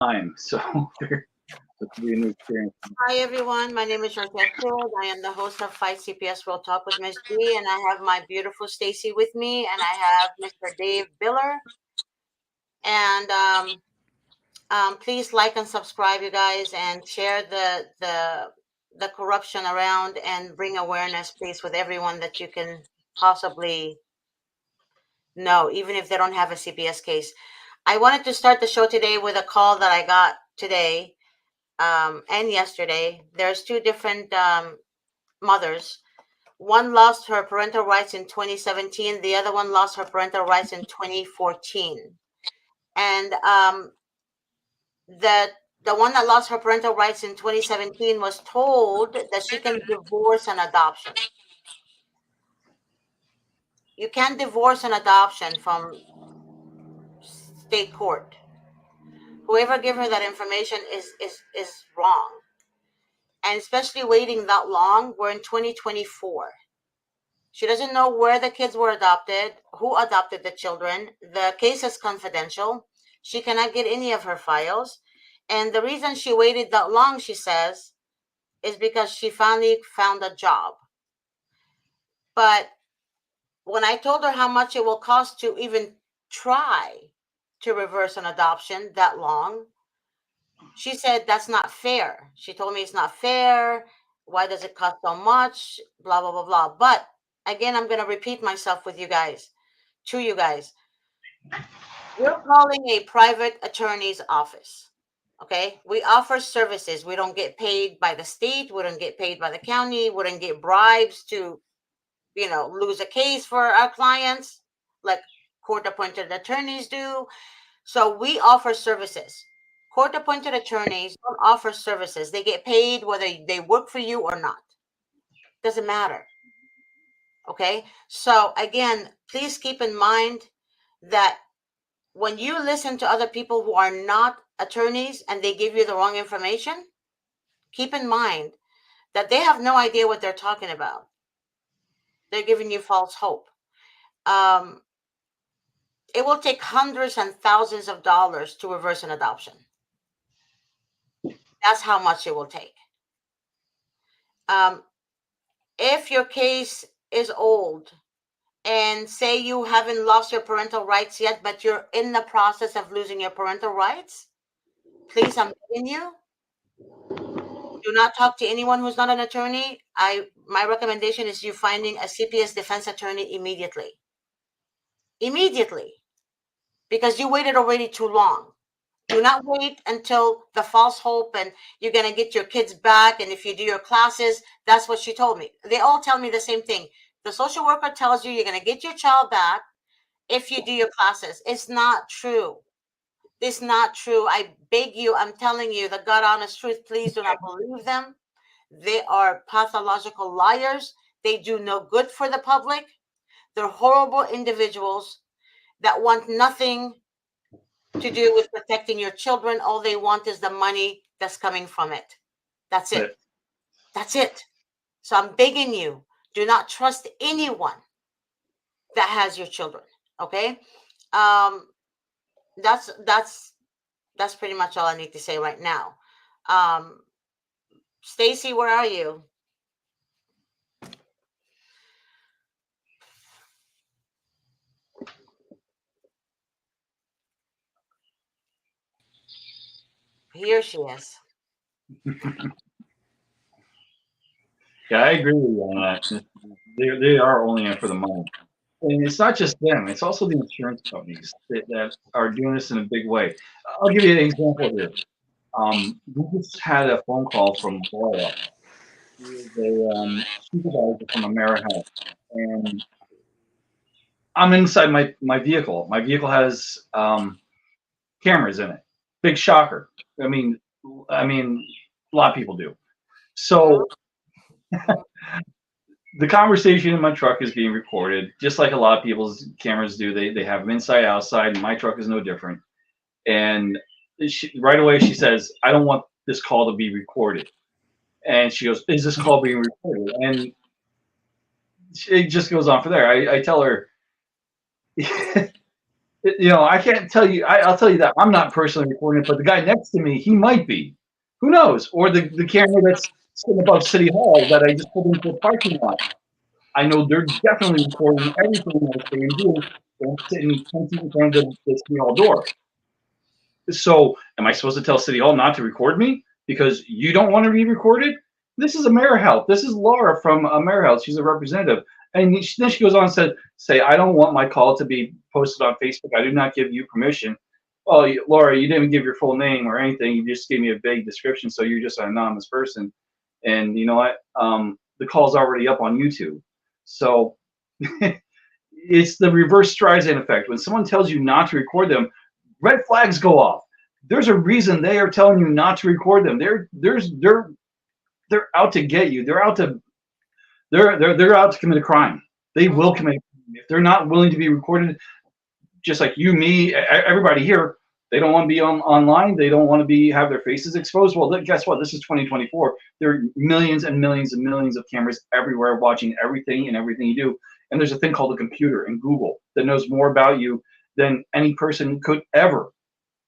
time. So it's a new experience. Hi everyone, my name is Georgette Field. I am the host of Fight CPS Real Talk with Ms. G, and I have my beautiful Stacy with me, and I have Mr. Dave Biller. And please like and subscribe, you guys, and share the corruption around, and bring awareness, please, with everyone that you can possibly know, even if they don't have a CPS case. I wanted to start the show today with a call that I got today and yesterday. There's two different mothers. One lost her parental rights in 2017. The other one lost her parental rights in 2014. And the the one that lost her parental rights in 2017 was told that she can divorce an adoption. You can't divorce an adoption from state court. Whoever gave her that information is wrong. And especially waiting that long, we're in 2024. She doesn't know where the kids were adopted, who adopted the children. The case is confidential. She cannot get any of her files. And the reason she waited that long, she says, is because she finally found a job. But when I told her how much it will cost to even try to reverse an adoption that long, she said that's not fair. She told me it's not fair. Why does it cost so much? Blah, blah, blah, blah. But again, I'm going to repeat myself with you guys, to you guys. We're calling a private attorney's office. Okay. We offer services. We don't get paid by the state. We don't get paid by the county. We don't get bribes to, lose a case for our clients like court appointed attorneys do. So we offer services. Court appointed attorneys don't offer services. They get paid whether they work for you or not. Doesn't matter. Okay. So again, please keep in mind that when you listen to other people who are not attorneys and they give you the wrong information, keep in mind that they have no idea what they're talking about. They're giving you false hope. Um, it will take hundreds and thousands of dollars to reverse an adoption. That's how much it will take. Um, if your case is old and say you haven't lost your parental rights yet, but you're in the process of losing your parental rights, please, I'm begging you, do not talk to anyone who's not an attorney. My recommendation is you finding a CPS defense attorney immediately. Immediately. Because you waited already too long. Do not wait until the false hope and you're going to get your kids back. And if you do your classes, that's what she told me. They all tell me the same thing. The social worker tells you you're going to get your child back if you do your classes. It's not true. It's not true. I beg you, I'm telling you the God honest truth. Please do not believe them. They are pathological liars. They do no good for the public. They're horrible individuals that want nothing to do with protecting your children. All they want is the money that's coming from it. That's it. That's it. So I'm begging you, do not trust anyone that has your children. Okay? Um, that's pretty much all I need to say right now. Um, Stacy, where are you? Here she is. Yeah, I agree with you on that. They are only in for the money. And it's not just them, it's also the insurance companies that are doing this in a big way. I'll give you an example here. We just had a phone call from Laura. She is a supervisor from AmeriHealth. And I'm inside my vehicle. My vehicle has cameras in it. Big shocker. I mean, a lot of people do. So the conversation in my truck is being recorded, just like a lot of people's cameras do. They have them inside, outside, and my truck is no different. And right away she says, "I don't want this call to be recorded." And she goes, "Is this call being recorded?" And it just goes on from there. I tell her, I can't tell you. I'll tell you that I'm not personally recording it, but the guy next to me, he might be. Who knows? Or the camera that's sitting above City Hall that I just pulled into a parking lot. I know they're definitely recording everything I say and do. And sitting 10 feet in front of the City Hall door. So, am I supposed to tell City Hall not to record me because you don't want to be recorded? This is AmeriHealth. This is Laura from AmeriHealth. She's a representative. And then she goes on and said, "Say, I don't want my call to be posted on Facebook. I do not give you permission." Oh, Laura, you didn't give your full name or anything. You just gave me a vague description, so you're just an anonymous person. And you know what? The call's already up on YouTube. So it's the reverse Streisand effect. When someone tells you not to record them, red flags go off. There's a reason they are telling you not to record them. They're out to get you. They're out to commit a crime. They will commit a crime. If they're not willing to be recorded, just like you, me, everybody here, they don't want to be online. They don't want to have their faces exposed. Well, guess what? This is 2024. There are millions and millions and millions of cameras everywhere watching everything and everything you do. And there's a thing called a computer and Google that knows more about you than any person could ever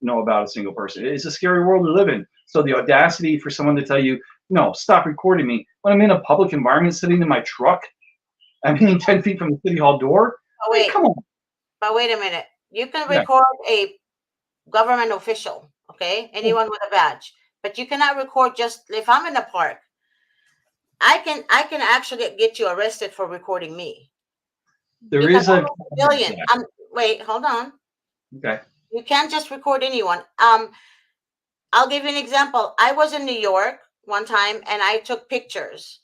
know about a single person. It's a scary world to live in. So the audacity for someone to tell you, no, stop recording me when I'm in a public environment sitting in my truck, I mean 10 feet from the City Hall door. Oh, I mean, wait, come on. but wait a minute. You can Yeah. record a government official, okay? Anyone with a badge, but you cannot record just if I'm in the park. I can actually get you arrested for recording me. There Because is a. I'm a civilian. Wait, hold on. Okay. You can't just record anyone. I'll give you an example. I was in New York one time and I took pictures.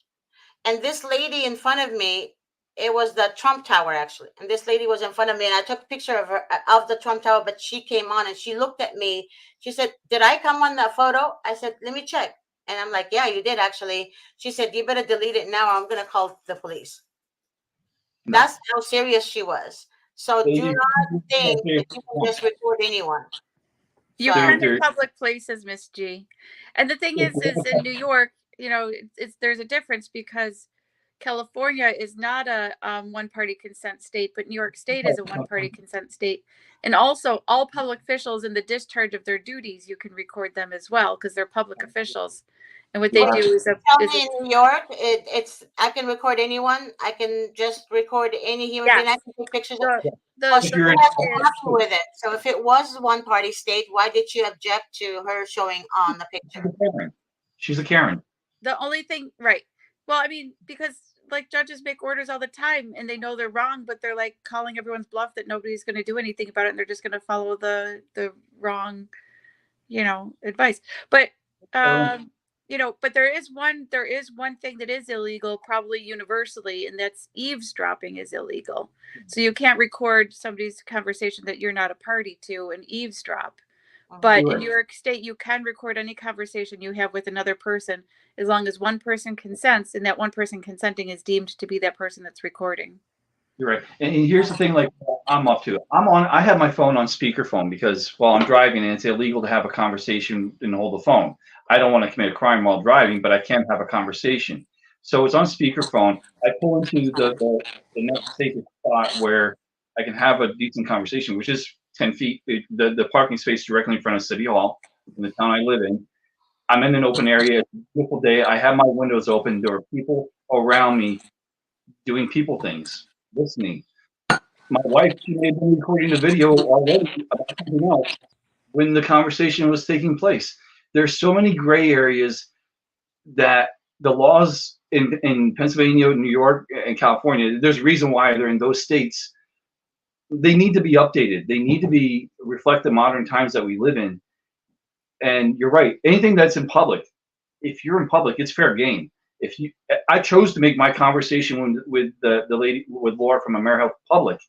And this lady in front of me, it was the Trump Tower actually. And this lady was in front of me and I took a picture of her of the Trump Tower, but she came on and she looked at me. She said, "Did I come on that photo?" I said, "Let me check." And I'm like, "Yeah, you did actually." She said, "You better delete it now or I'm going to call the police." No. That's how serious she was. So do not think that you can just record anyone. You So, can in public places, Miss G. And the thing is in New York, there's a difference because California is not a one-party consent state, but New York State is a one-party consent state. And also, all public officials in the discharge of their duties, you can record them as well because they're public officials. And what they do is tell me in New York, it's I can record anyone. I can just record any human being. I can take pictures of. Well, she was happy with it. So if it was one party state, why did you object to her showing on the picture? She's a Karen. The only thing, right? Well, I mean, because like judges make orders all the time and they know they're wrong, but they're like calling everyone's bluff that nobody's going to do anything about it and they're just going to follow the wrong, advice. But but there is one thing that is illegal, probably universally, and that's eavesdropping is illegal. So you can't record somebody's conversation that you're not a party to and eavesdrop. But in New York State, you can record any conversation you have with another person as long as one person consents, and that one person consenting is deemed to be that person that's recording. You're right. And here's the thing, like I'm up to it. I have my phone on speakerphone because while I'm driving and it's illegal to have a conversation and hold the phone. I don't want to commit a crime while driving, but I can have a conversation. So it's on speakerphone. I pull into the next safest spot where I can have a decent conversation, which is 10 feet, the parking space directly in front of City Hall in the town I live in. I'm in an open area. It's a beautiful day. I have my windows open. There are people around me doing people things, listening. My wife, she may have been recording a video already about something else when the conversation was taking place. There's so many gray areas that the laws in Pennsylvania, New York, and California, there's a reason why they're in those states. They need to be updated. They need to reflect the modern times that we live in. And you're right. Anything that's in public, if you're in public, it's fair game. I chose to make my conversation with the lady, with Laura from AmeriHealth public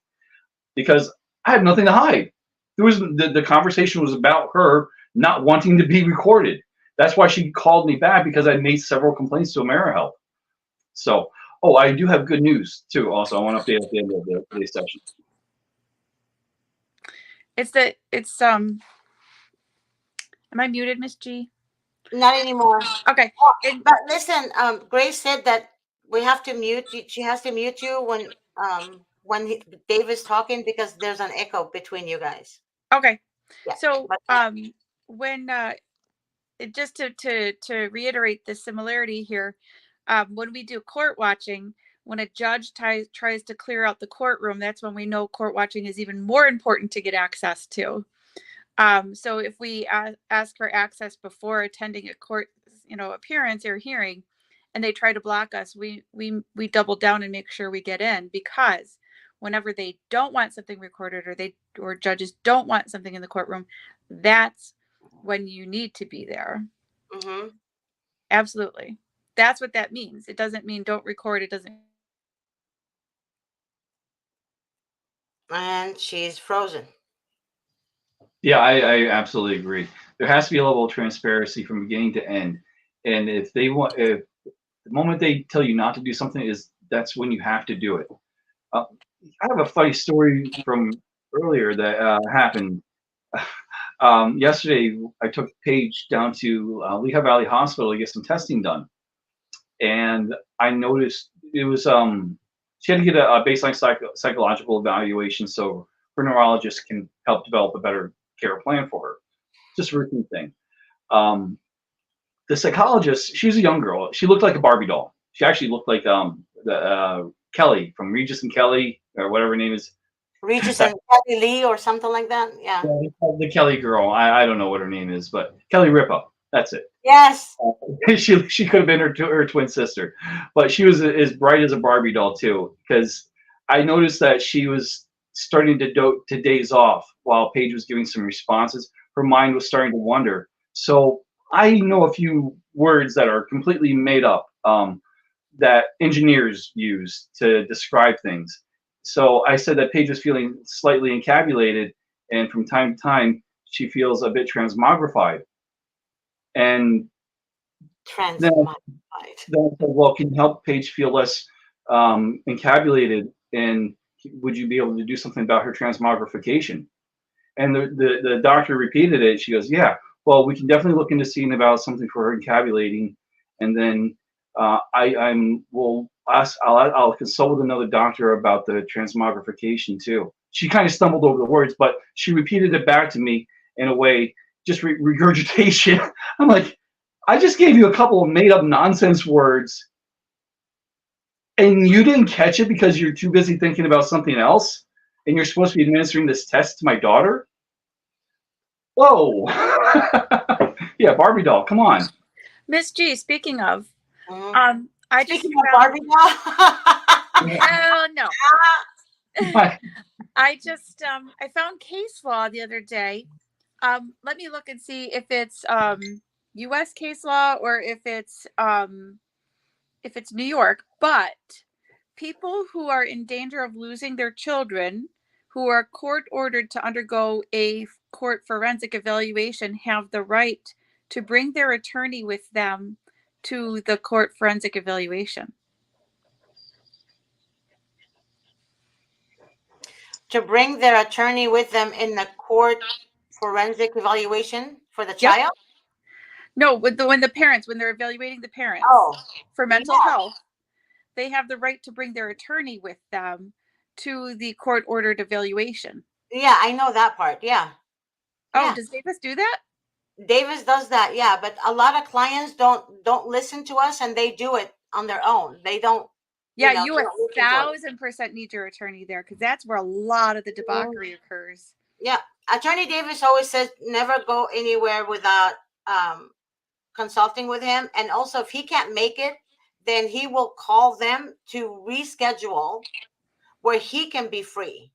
because I had nothing to hide. The conversation was about her not wanting to be recorded. That's why she called me back because I made several complaints to AmeriHealth. So, I do have good news too. Also, I want to update at the end of today's session. Am I muted, Miss G? Not anymore. Okay. But listen, Grace said that we have to mute you. She has to mute you when when Dave is talking because there's an echo between you guys. Okay. Yeah. So But when just to reiterate the similarity here, when we do court watching, when a judge tries to clear out the courtroom, that's when we know court watching is even more important to get access to. So if we ask for access before attending a court, appearance or hearing, and they try to block us, we double down and make sure we get in, because whenever they don't want something recorded, or judges don't want something in the courtroom, that's when you need to be there. mm-hmm. Absolutely. That's what that means. It doesn't mean don't record. It doesn't. And she's frozen. Yeah, I absolutely agree. There has to be a level of transparency from beginning to end. And if the moment they tell you not to do something that's when you have to do it. I have a funny story from earlier that happened. Yesterday, I took Paige down to Lehigh Valley Hospital to get some testing done, and I noticed it was she had to get a baseline psychological evaluation so her neurologist can help develop a better care plan for her. Just a routine thing. Um, the psychologist, she was a young girl. She looked like a Barbie doll. She actually looked like Kelly from Regis and Kelly, or whatever her name is. Regis and Kelly Lee or something like that. Yeah. The Kelly girl. I don't know what her name is, but Kelly Ripa. That's it. Yes. She could have been her twin sister, but she was as bright as a Barbie doll too. Because I noticed that she was starting to daze off while Paige was giving some responses. Her mind was starting to wander. So I know a few words that are completely made up, that engineers use to describe things. So I said that Paige was feeling slightly encabulated, and from time to time she feels a bit transmogrified. And then, Transmogrified. then I said, well, can you help Paige feel less encabulated? And would you be able to do something about her transmogrification? And the doctor repeated it. She goes, yeah, well, we can definitely look into seeing about something for her encabulating. And then I'll consult with another doctor about the transmogrification too. She kind of stumbled over the words, but she repeated it back to me in a way, just regurgitation. I'm like, I just gave you a couple of made up nonsense words and you didn't catch it because you're too busy thinking about something else, and you're supposed to be administering this test to my daughter? Whoa. Yeah, Barbie doll, come on. Miss G, speaking of, Mm-hmm. I Speaking just of Barbie doll. oh no. I found case law the other day. Let me look and see if it's US case law or if it's New York, but people who are in danger of losing their children, who are court ordered to undergo a court forensic evaluation, have the right to bring their attorney with them to the court forensic evaluation. To bring their attorney with them in the court forensic evaluation for the Yep. child? No, when they're evaluating the parents for mental health, they have the right to bring their attorney with them to the court ordered evaluation. Yeah, I know that part. Yeah. Oh, Yeah. does Davis do that? Davis does that. Yeah, but a lot of clients don't listen to us, and they do it on their own. They don't. Yeah, they you don't listen to us. 1,000% need your attorney there, because that's where a lot of the debauchery occurs. Yeah, Attorney Davis always says never go anywhere without consulting with him, and also if he can't make it, then he will call them to reschedule where he can be free,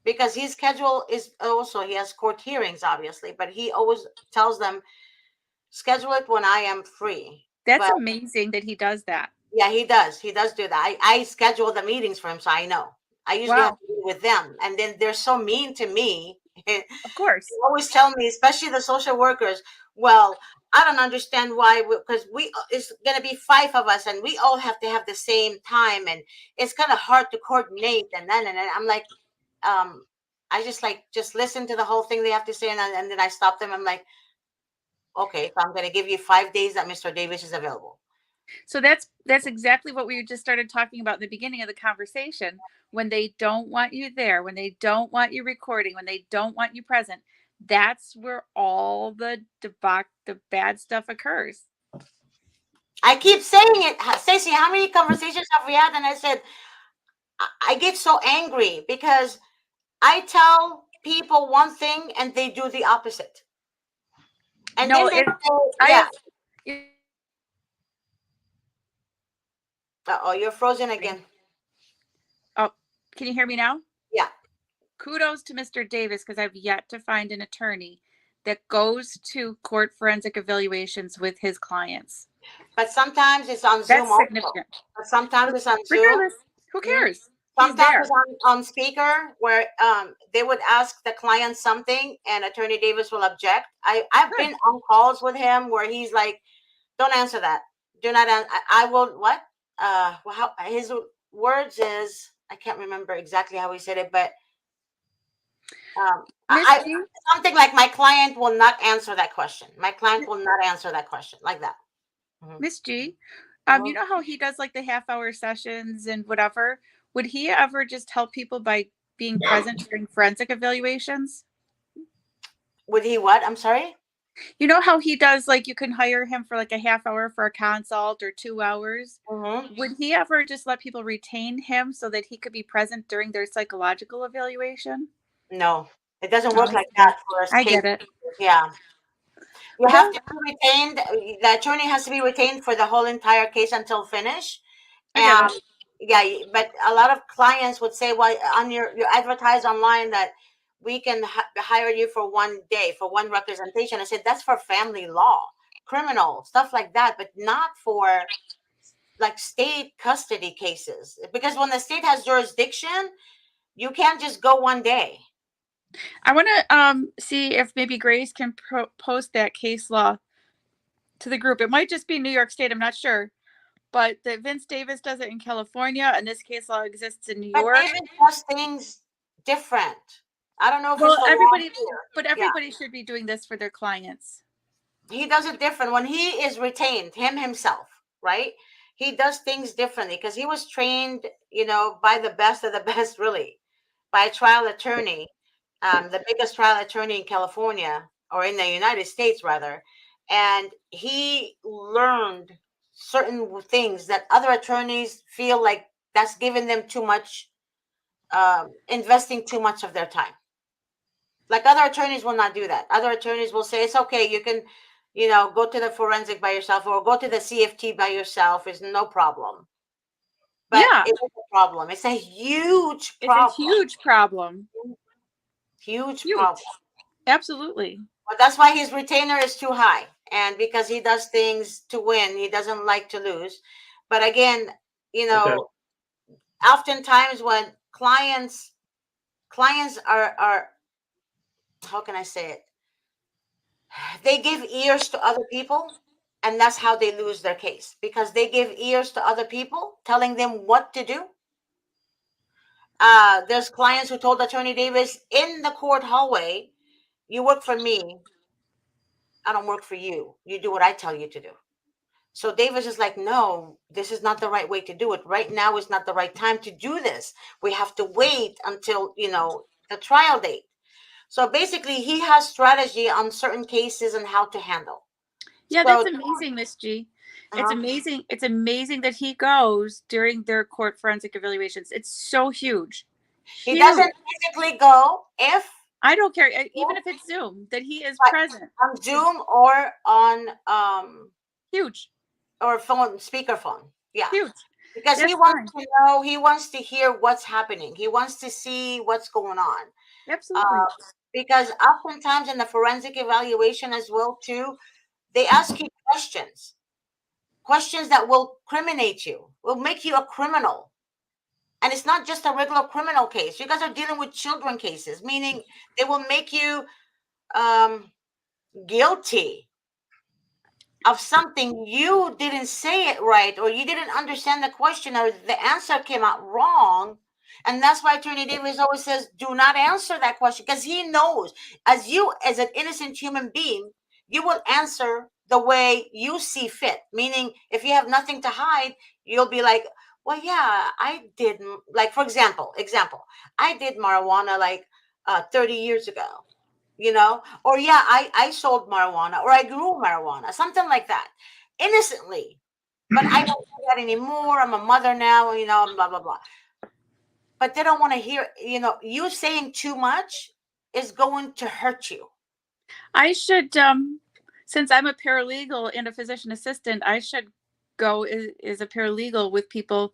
because his schedule is also, he has court hearings obviously, but he always tells them schedule it when I am free. That's But amazing that he does that. yeah, he does do that. I schedule the meetings for him, so I know. I usually have to be with them, and then they're so mean to me. Of course. They always tell me, especially the social workers, well, I don't understand why, because it's going to be 5 of us and we all have to have the same time, and it's kind of hard to coordinate. And then I'm like, I just listen to the whole thing they have to say, and then I stop them. I'm like, okay, so I'm going to give you 5 days that Mr. Davis is available. So that's exactly what we just started talking about in the beginning of the conversation. When they don't want you there, when they don't want you recording, when they don't want you present, that's where all the bad stuff occurs. I keep saying it, Stacey. How many conversations have we had? And I said, I get so angry because I tell people one thing and they do the opposite. And No, then they say, I yeah. have. Oh, you're frozen again. Oh, can you hear me now? Yeah. Kudos to Mr. Davis because I've yet to find an attorney that goes to court forensic evaluations with his clients. But sometimes it's on Zoom That's also. significant. But sometimes it's on Zoom. Regardless, who Mhm. cares? He's Sometimes there. it's on speaker where they would ask the client something and Attorney Davis will object. I've been on calls with him where he's like, "Don't answer that. Do not. I will what? How his words is I can't remember exactly how he said it, but Miss I G, something like my client will not answer that question. My client will not answer that question like that. Mhm. Miss G, you Mhm. know how he does like the half-hour sessions and whatever? Would he ever just help people by being present during forensic evaluations? Would he what? I'm sorry. You know how he does like you can hire him for like a half hour for a consult or 2 hours? Hmm. Would he ever just let people retain him so that he could be present during their psychological evaluation? No, it doesn't work Oh, like okay. that for us I case. get it. Yeah. You have Well, to be retained. The attorney has to be retained for the whole entire case until finish. I get And it. yeah, but a lot of clients would say, "Well, on you advertise online that we can hire you for one day for one representation." I said that's for family law, criminal stuff like that, but not for like state custody cases. Because when the state has jurisdiction, you can't just go one day. I want to see if maybe Grace can post that case law to the group. It might just be New York State. I'm not sure, but that Vince Davis does it in California, and this case law exists in New But York. David does things different. I don't know if it's Well, the law everybody, here. but Yeah, everybody should be doing this for their clients. he does it different when he is retained, him himself, right? He does things differently because he was trained, by the best of the best, really, by a trial attorney, the biggest trial attorney in California or in the United States, rather. And he learned certain things that other attorneys feel like that's giving them too much, investing too much of their time. Like other attorneys will not do that. Other attorneys will say it's okay. You can, go to the forensic by yourself or go to the CFT by yourself. Is no problem. But Yeah, it is a problem. It's a huge it's a problem. huge problem. Huge Huge. problem. Absolutely. But that's why his retainer is too high. And because he does things to win, he doesn't like to lose. But again, you Okay. know, oftentimes when clients are how can I say it? They give ears to other people, and that's how they lose their case because they give ears to other people telling them what to do. There's clients who told Attorney Davis in the court hallway, "You work for me, I don't work for you. You do what I tell you to do." So Davis is like, "No, this is not the right way to do it. Right now is not the right time to do this. We have to wait until the trial date." So basically, he has strategy on certain cases and how to handle. Yeah, So that's amazing, Miss G. It's uh, amazing. It's amazing that he goes during their court forensic evaluations. It's so huge. he Huge. doesn't physically go if I don't care, even if it's Zoom, that he is but present. on Is Zoom or on huge. or phone speakerphone. Yeah. Huge. Because he That's wants fine. to know, he wants to hear what's happening. He wants to see what's going on. Absolutely. Uh, because oftentimes in the forensic evaluation as well too, they ask you questions that will criminate you, will make you a criminal. And it's not just a regular criminal case. You guys are dealing with children cases, meaning they will make you um, guilty of something you didn't say it right, or you didn't understand the question, or the answer came out wrong. And that's why Attorney Davis always says, do not answer that question, because he knows as you, as an innocent human being, you will answer the way you see fit. Meaning, if you have nothing to hide, you'll be like, well, yeah, I did. Like, for example, I did marijuana like 30 years ago, or yeah, I sold marijuana, or I grew marijuana, something like that, innocently. But I don't do that anymore. I'm a mother now, blah, blah, blah. But they don't want to hear, you saying too much is going to hurt you. I should, since I'm a paralegal and a physician assistant, I should go as a paralegal with people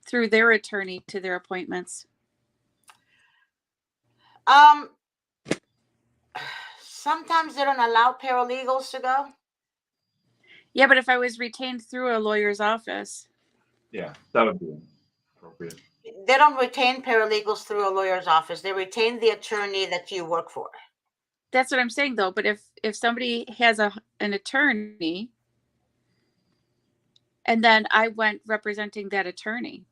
through their attorney to their appointments. Sometimes they don't allow paralegals to go. Yeah, but if I was retained through a lawyer's office. Yeah, that would be appropriate. They don't retain paralegals through a lawyer's office. They retain the attorney that you work for. That's what I'm saying, though. But if somebody has an attorney, and then I went representing that attorney.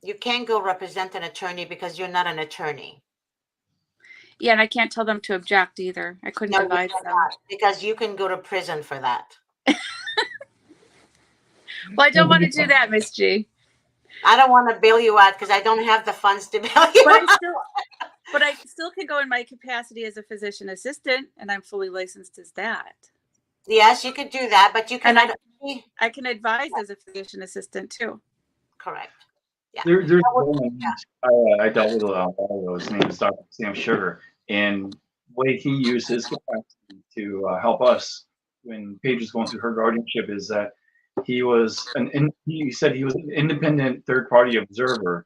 You can't go represent an attorney because you're not an attorney. Yeah, and I can't tell them to object either. I couldn't advise them. Because you can go to prison for that. Well, I don't want to do that, Miss G. I don't want to bail you out because I don't have the funds to bail you out. But I still can go in my capacity as a physician assistant, and I'm fully licensed as that. Yes, you could do that, but you cannot. I can advise as a physician assistant too. Correct. Yeah. There's I dealt with a lot of those. His name is Dr. Sam Sugar, and the way he used his capacity to help us when Paige was going through her guardianship is that he said he was an independent third-party observer,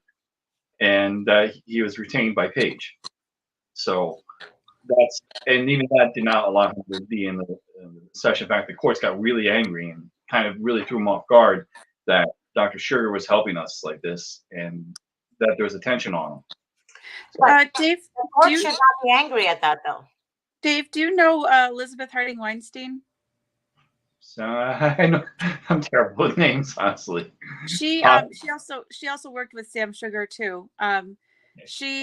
and he was retained by Paige. So and even that did not allow him to be in the session. In fact, the courts got really angry and kind of really threw him off guard that Dr. Sugar was helping us like this, and that there was attention on him. Dave, the court should not be angry at that, though. Dave, do you know Elizabeth Harding Weinstein? So I know I'm terrible with names, honestly. She also worked with Sam Sugar too. She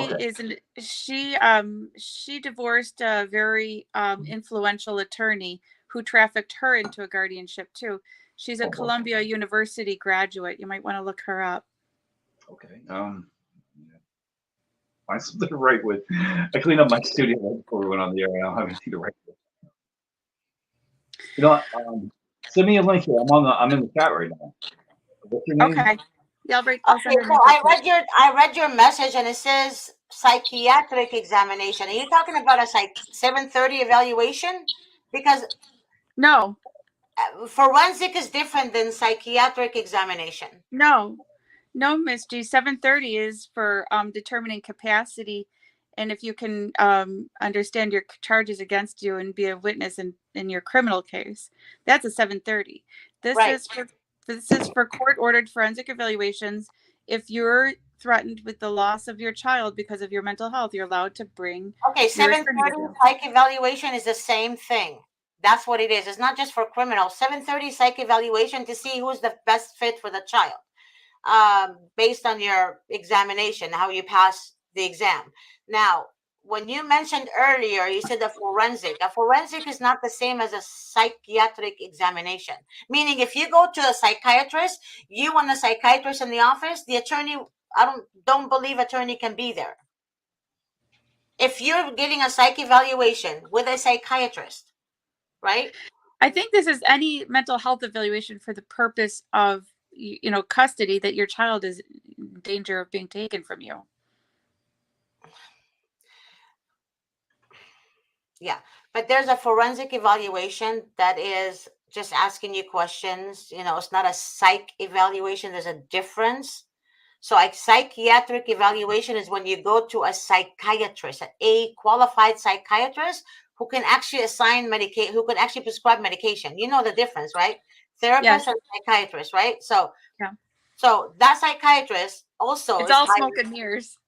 divorced a very influential attorney who trafficked her into a guardianship too. She's a Columbia University graduate. You might want to look her up. Okay. Find something to write with. I cleaned up my studio right before we went on the air. I don't have anything to write with. You know what? Send me a link here. I'm in the chat right now. What's your name? Okay. Yeah, I'll send so I read your message, and it says psychiatric examination. Are you talking about a 730 evaluation? Because no, forensic is different than psychiatric examination. No, Miss G. 730 is for determining capacity, and if you can understand your charges against you and be a witness in your criminal case. That's a 730. This is for court-ordered forensic evaluations. If you're threatened with the loss of your child because of your mental health, you're allowed to bring. Okay, 730 psych evaluation is the same thing. That's what it is. It's not just for criminals. 730 psych evaluation to see who's the best fit for the child, based on your examination, how you pass the exam. Now, when you mentioned earlier, you said a forensic is not the same as a psychiatric examination. Meaning, if you go to a psychiatrist, you want a psychiatrist in the office, the attorney, I don't believe attorney can be there. If you're getting a psych evaluation with a psychiatrist, right? I think this is any mental health evaluation for the purpose of, custody, that your child is in danger of being taken from you. Yeah, but there's a forensic evaluation that is just asking you questions. It's not a psych evaluation. There's a difference. So a psychiatric evaluation is when you go to a psychiatrist, a qualified psychiatrist who can actually assign medication, who can actually prescribe medication. You know the difference, right? Therapist and psychiatrist, right? So, so that psychiatrist also it's all smoke and mirrors.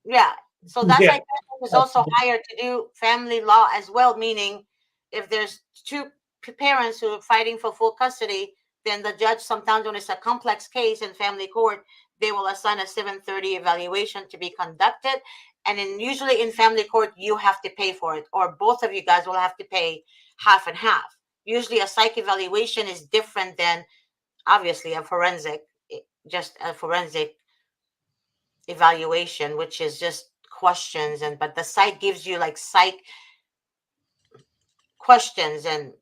Yeah. So that psychiatrist is also hired to do family law as well, meaning if there's two parents who are fighting for full custody, then the judge, sometimes when it's a complex case in family court, they will assign a 730 evaluation to be conducted. And usually in family court, you have to pay for it, or both of you guys will have to pay half and half. Usually, a psych evaluation is different than obviously a forensic, just a forensic evaluation, which is just questions. And but the psych gives you like psych questions and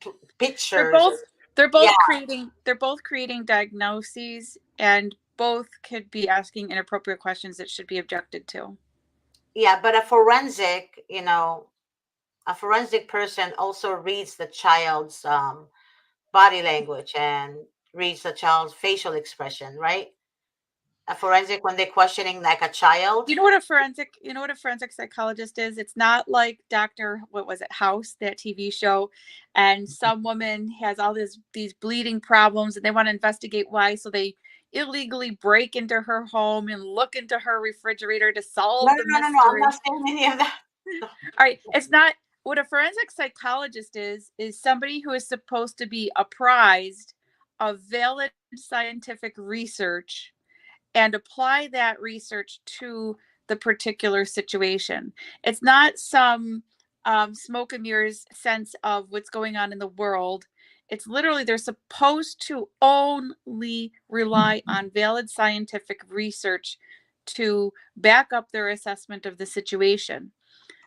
They're pictures. both they're Yeah, both creating diagnoses, and both could be asking inappropriate questions that should be objected to. yeah, but a forensic, a forensic person also reads the child's body language and reads the child's facial expression, right? A forensic, when they're questioning like a child. You know what a forensic psychologist is? It's not like Dr. What was it, House, that TV show, and some woman has all these bleeding problems and they want to investigate why, so they illegally break into her home and look into her refrigerator to No, solve no, the no, no, no. I'm mystery. not saying any of that. All right, it's not what a forensic psychologist is somebody who is supposed to be apprised of valid scientific research and apply that research to the particular situation. It's not some smoke and mirrors sense of what's going on in the world. It's literally they're supposed to only rely on valid scientific research to back up their assessment of the situation.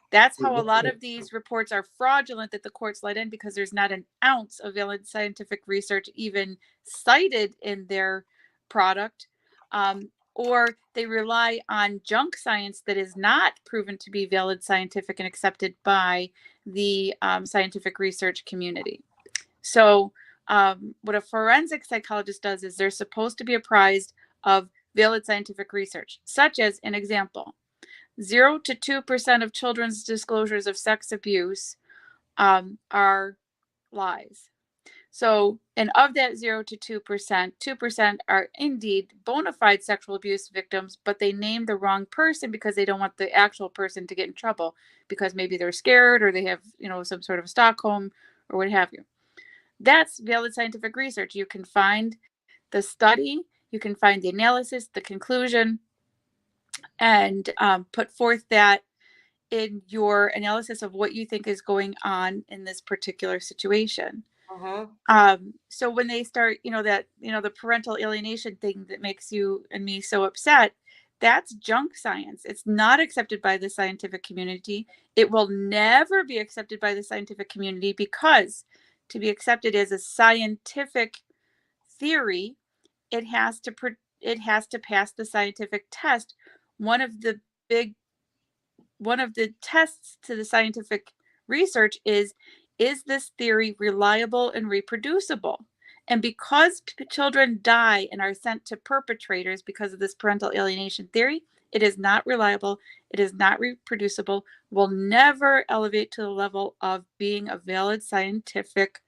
That's how a lot of these reports are fraudulent that the courts let in, because there's not an ounce of valid scientific research even cited in their product. Or they rely on junk science that is not proven to be valid scientific and accepted by the scientific research community. So, what a forensic psychologist does is they're supposed to be apprised of valid scientific research, such as an example: 0 to 2% of children's disclosures of sex abuse are lies. So, and of that 0 to 2%, 2% are indeed bona fide sexual abuse victims, but they name the wrong person because they don't want the actual person to get in trouble, because maybe they're scared or they have, some sort of Stockholm or what have you. That's valid scientific research. You can find the study, you can find the analysis, the conclusion, and put forth that in your analysis of what you think is going on in this particular situation. Mm-hmm. So when they start, the parental alienation thing that makes you and me so upset, that's junk science. It's not accepted by the scientific community. It will never be accepted by the scientific community, because to be accepted as a scientific theory, it has to it has to pass the scientific test. One of the big one of the tests to the scientific research is this theory reliable and reproducible? And because children die and are sent to perpetrators because of this parental alienation theory, it is not reliable, it is not reproducible, will never elevate to the level of being a valid scientific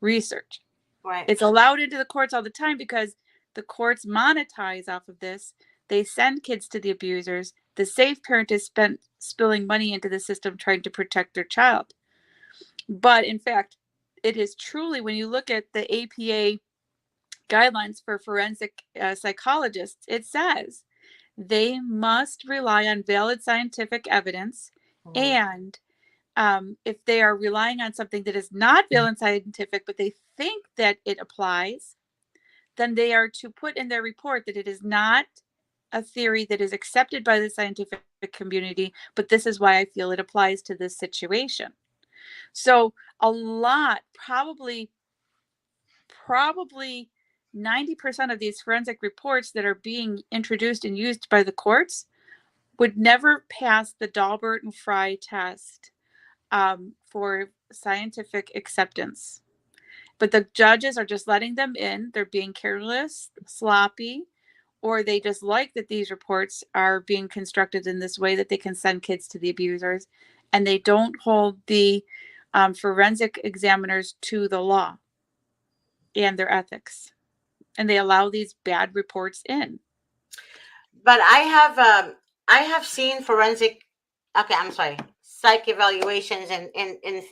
research. Right. It's allowed into the courts all the time because the courts monetize off of this. They send kids to the abusers. The safe parent is spilling money into the system trying to protect their child. But in fact, it is truly, when you look at the APA guidelines for forensic psychologists, it says they must rely on valid scientific evidence. Mm-hmm. And if they are relying on something that is not valid scientific, but they think that it applies, then they are to put in their report that it is not a theory that is accepted by the scientific community, but this is why I feel it applies to this situation. So a lot, probably 90% of these forensic reports that are being introduced and used by the courts would never pass the Dalbert and Fry test for scientific acceptance. But the judges are just letting them in. They're being careless, sloppy, or they just like that these reports are being constructed in this way that they can send kids to the abusers, and they don't hold the forensic examiners to the law and their ethics, and they allow these bad reports in. But I have seen forensic. Okay, I'm sorry. Psych evaluations in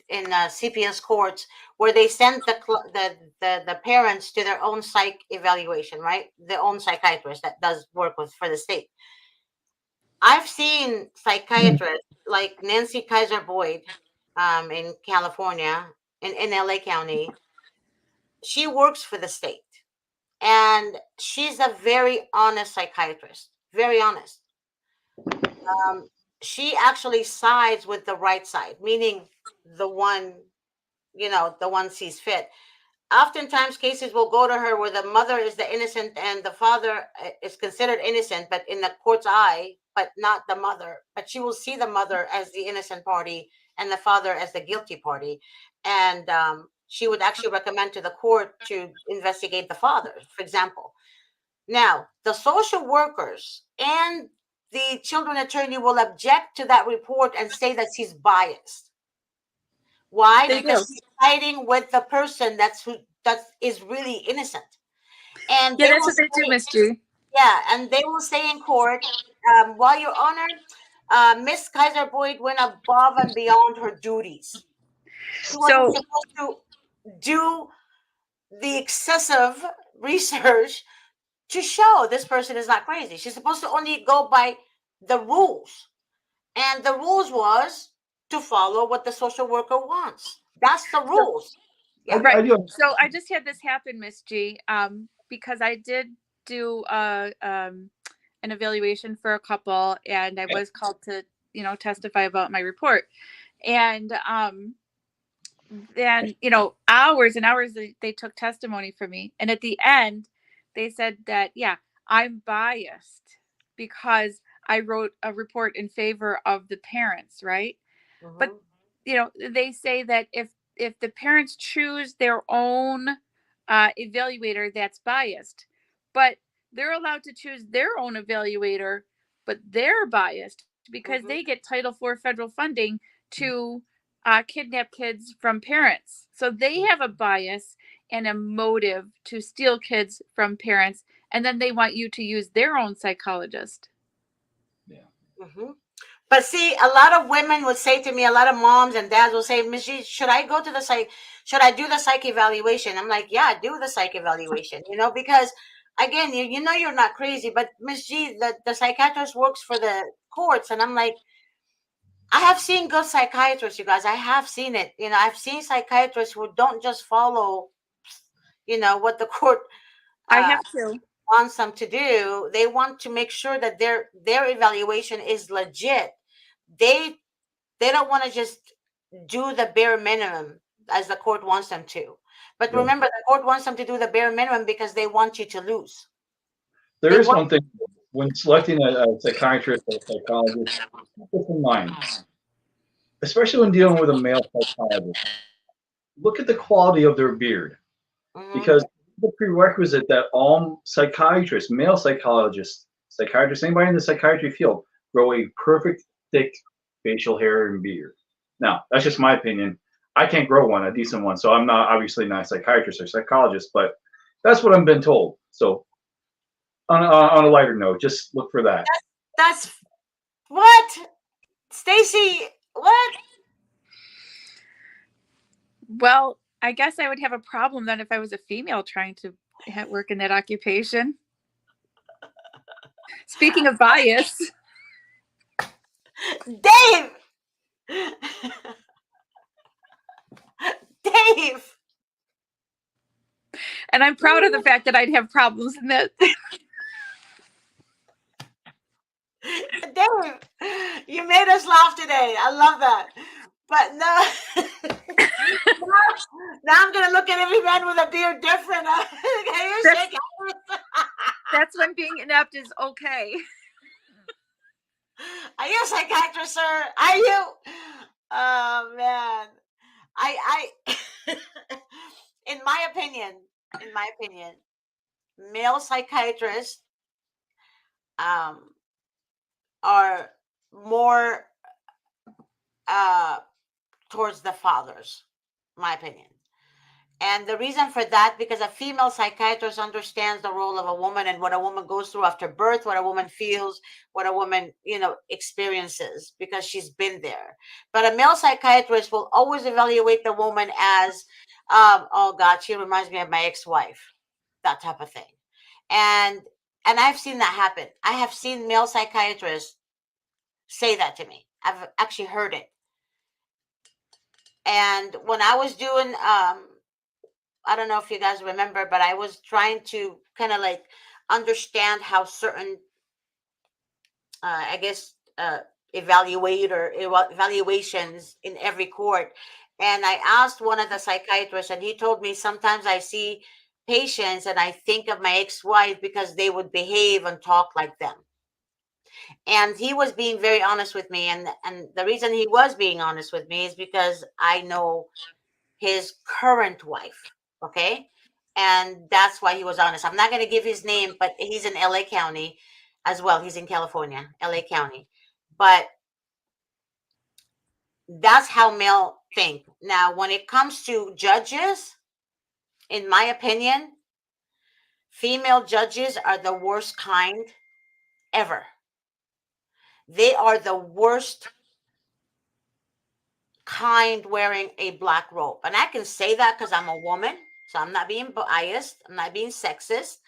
CPS courts where they send the parents to their own psych evaluation, right? Their own psychiatrist that does work with for the state. I've seen psychiatrists like Nancy Kaiser Boyd, in California, in LA County. She works for the state, and she's a very honest psychiatrist, very honest. Um, she actually sides with the right side, meaning the one, the one sees fit. Oftentimes cases will go to her where the mother is the innocent and the father is considered innocent, but in the court's eye, but not the mother. But she will see the mother as the innocent party and the father as the guilty party. And she would actually recommend to the court to investigate the father, for example. Now, the social workers and the children attorney will object to that report and say that she's biased. Why? They Because do. she's siding with the person that is really innocent. And Yeah, they that's will what they do, say, Miss G. yeah, and they will say in court, while Your Honor, Miss Kaiser Boyd went above and beyond her duties. She wasn't So supposed to do the excessive research to show this person is not crazy. She's supposed to only go by the rules. And the rules was to follow what the social worker wants. That's the so rules. I, Yeah. I right. do. So I just had this happen, Miss G, because I did do an evaluation for a couple, and I was called to, testify about my report. And then, hours and hours they took testimony from me. And at the end, they said that, yeah, I'm biased because I wrote a report in favor of the parents, right? But Mm-hmm. they say that if the parents choose their own evaluator, that's biased, but they're allowed to choose their own evaluator, but they're biased because they Mm-hmm. get Title IV federal funding to kidnap kids from parents, so they have a bias and a motive to steal kids from parents, and then they want you to use their own psychologist. Yeah. Mm-hmm. But see, a lot of women would say to me, a lot of moms and dads will say, Miss G, should I go to the psych? Should I do the psych evaluation? I'm like, yeah, do the psych evaluation, because again, you're not crazy, but Miss G, the psychiatrist works for the courts. And I'm like, I have seen good psychiatrists, you guys. I have seen it. I've seen psychiatrists who don't just follow, what the court I uh, have to. wants them to do. They want to make sure that their evaluation is legit. They they don't want to just do the bare minimum as the court wants them to. But Yeah. remember, the court wants them to do the bare minimum because they want you to lose. They There is want. one thing when selecting a psychiatrist or a psychologist, keep this in mind, especially when dealing with a male psychologist. Look at the quality of their beard Mhm, because the prerequisite that all psychiatrists, male psychiatrists, anybody in the psychiatry field, grow a perfect thick facial hair and beard. Now, that's just my opinion. I can't grow one, a decent one, so I'm not obviously not a psychiatrist or psychologist, but that's what I've been told. So, on a lighter note, just look for that. that's what, Stacy. What? Well, I guess I would have a problem then if I was a female trying to work in that occupation. Speaking of bias, Dave. Dave. and I'm proud of the fact that I'd have problems in that. Dave, you made us laugh today. I love that. But no, now I'm gonna look at every man with a beard different. Can you That's, shake hands? that's when being inept is okay. Are you a psychiatrist, sir? Are you? Oh man, I, in my opinion, male psychiatrists um are more uh towards the fathers, my opinion. And the reason for that, because a female psychiatrist understands the role of a woman and what a woman goes through after birth, what a woman feels, what a woman, experiences, because she's been there. But a male psychiatrist will always evaluate the woman as, oh God, she reminds me of my ex-wife, that type of thing. And and I've seen that happen. I have seen male psychiatrists say that to me. I've actually heard it. And when I was doing, I don't know if you guys remember, but I was trying to kind of like understand how certain, I guess, evaluations in every court. And I asked one of the psychiatrists, and he told me sometimes I see patients and I think of my ex-wife because they would behave and talk like them. And he was being very honest with me, and the reason he was being honest with me is because I know his current wife. Okay. And that's why he was honest. I'm not going to give his name, but he's in LA County as well. He's in California, LA County. But that's how male think. Now, when it comes to judges, in my opinion, female judges are the worst kind ever. They are the worst kind wearing a black robe. And I can say that because I'm a woman. So I'm not being biased. I'm not being sexist.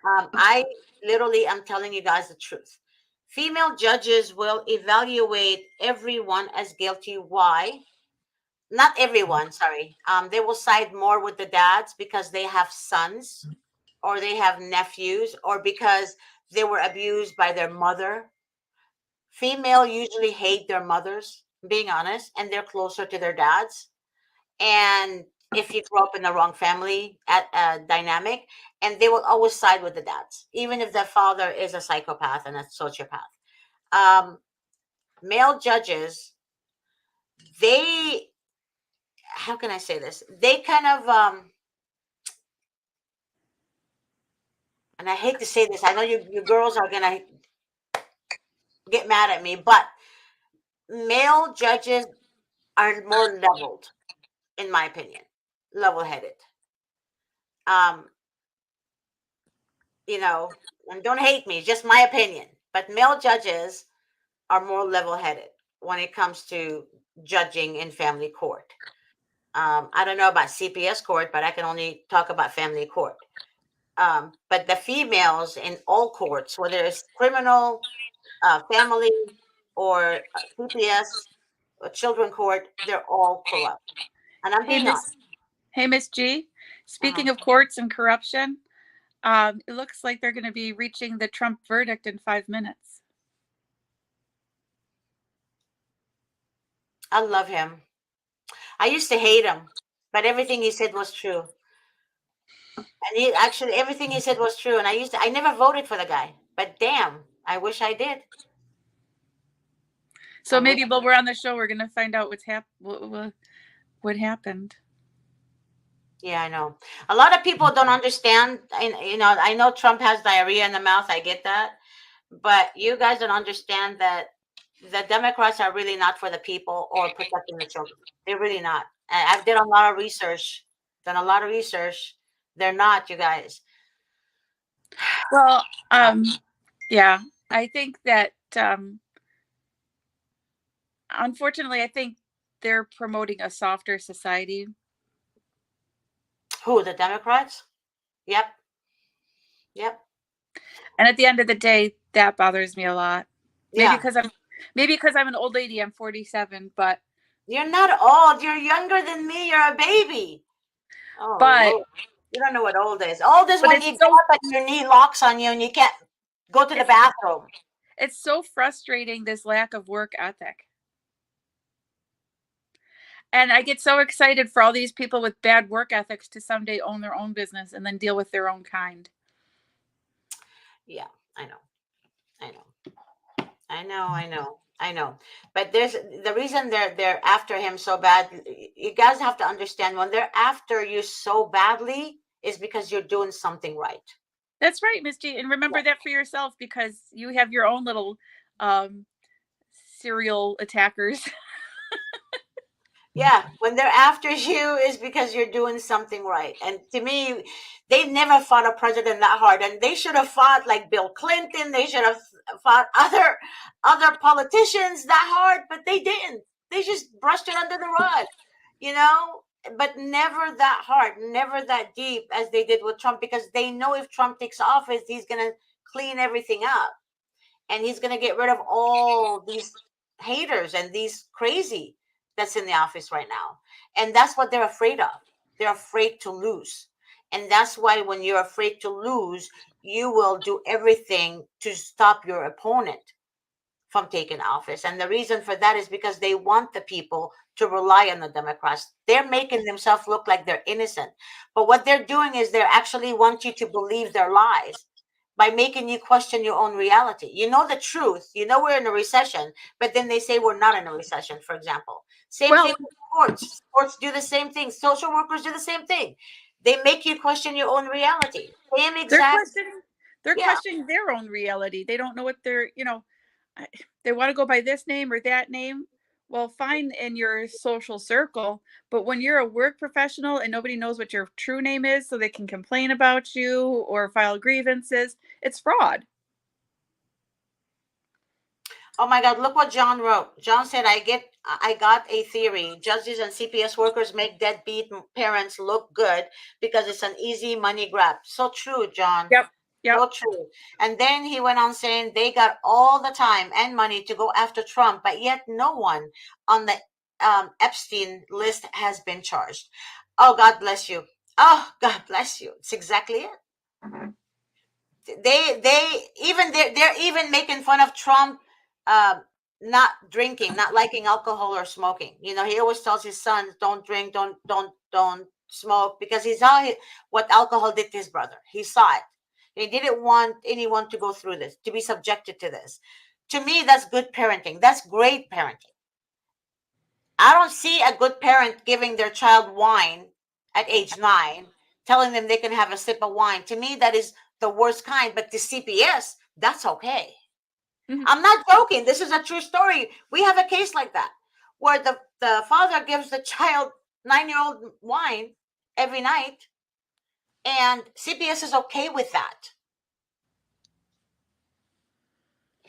I literally am telling you guys the truth. Female judges will evaluate everyone as guilty. Why? Not everyone, sorry. They will side more with the dads because they have sons or they have nephews or because they were abused by their mother. Female usually hate their mothers, being honest, and they're closer to their dads. And if you grew up in the wrong family at dynamic, and they will always side with the dads, even if the father is a psychopath and a sociopath. Um, Male judges, they, how can I say this? They kind of, and I hate to say this, I know you girls are gonna get mad at me, but male judges are more leveled, in my opinion, level-headed. Um, and don't hate me, just my opinion. But male judges are more level-headed when it comes to judging in family court. I don't know about CPS court, but I can only talk about family court. But the females in all courts, whether it's criminal, family, or CPS, or children court, they're all corrupt. And I'm Hey, being honest. Miss G. Uh-huh. Speaking of courts and corruption, it looks like they're going to be reaching the Trump verdict in 5 minutes. I love him. I used to hate him, but everything he said was true. And he actually everything he said was true. And I never voted for the guy, but damn, I wish I did. So maybe while we're on the show, we're going to find out what happened. Yeah, I know. A lot of people don't understand. And I know Trump has diarrhea in the mouth. I get that, but you guys don't understand that the Democrats are really not for the people or protecting the children. They're really not. I've done a lot of research. Done a lot of research. They're not, you guys. Well, yeah, I think that unfortunately, I think they're promoting a softer society. Who, the Democrats? Yep. Yep. And at the end of the day, that bothers me a lot. Maybe Yeah. because I'm an old lady. I'm 47, but You're not old. You're younger than me. You're a baby. Oh, but Lord. You don't know what old is. Old is but when you get up and your knee locks on you and you can't go to the bathroom. It's so frustrating, this lack of work ethic. And I get so excited for all these people with bad work ethics to someday own their own business and then deal with their own kind. Yeah, I know. I know. I know. I know. I know. But there's the reason they're after him so bad. You guys have to understand, when they're after you so badly is because you're doing something right. That's right, Miss G. And remember that for yourself, because you have your own little serial attackers. Yeah, when they're after you is because you're doing something right. And to me, they never fought a president that hard, and they should have fought like Bill Clinton. They should have fought other politicians that hard, but they didn't. They just brushed it under the rug, you know. But never that hard, never that deep as they did with Trump, because they know if Trump takes office, he's gonna clean everything up, and he's gonna get rid of all these haters and these crazy that's in the office right now. And that's what they're afraid of. They're afraid to lose. And that's why when you're afraid to lose, you will do everything to stop your opponent from taking office. And the reason for that is because they want the people to rely on the Democrats. They're making themselves look like they're innocent. But what they're doing is they're actually want you to believe their lies by making you question your own reality. You know the truth. You know we're in a recession, but then they say we're not in a recession, for example. Same Well, thing with sports. Sports do the same thing. Social workers do the same thing. They make you question your own reality. Same they're exact, questioning they're yeah. questioning their own reality. They don't know what they're, they want to go by this name or that name. Well, fine in your social circle, but when you're a work professional and nobody knows what your true name is so they can complain about you or file grievances, it's fraud. Oh my God, look what John wrote. John said, I got a theory. Judges and CPS workers make deadbeat parents look good because it's an easy money grab. So true, John. Yep. Yep. So true. And then he went on saying they got all the time and money to go after Trump, but yet no one on the Epstein list has been charged. Oh, God bless you. Oh, God bless you. It's exactly it. They're even making fun of Trump, uh, not drinking, not liking alcohol or smoking. You know, he always tells his sons, "Don't drink, don't smoke," because he saw what alcohol did to his brother. He saw it. He didn't want anyone to go through this, to be subjected to this. To me, that's good parenting. That's great parenting. I don't see a good parent giving their child wine at age 9, telling them they can have a sip of wine. To me, that is the worst kind. But the CPS, that's okay. Mhm. I'm not joking. This is a true story. We have a case like that where the father gives the child 9-year-old wine every night, and CPS is okay with that.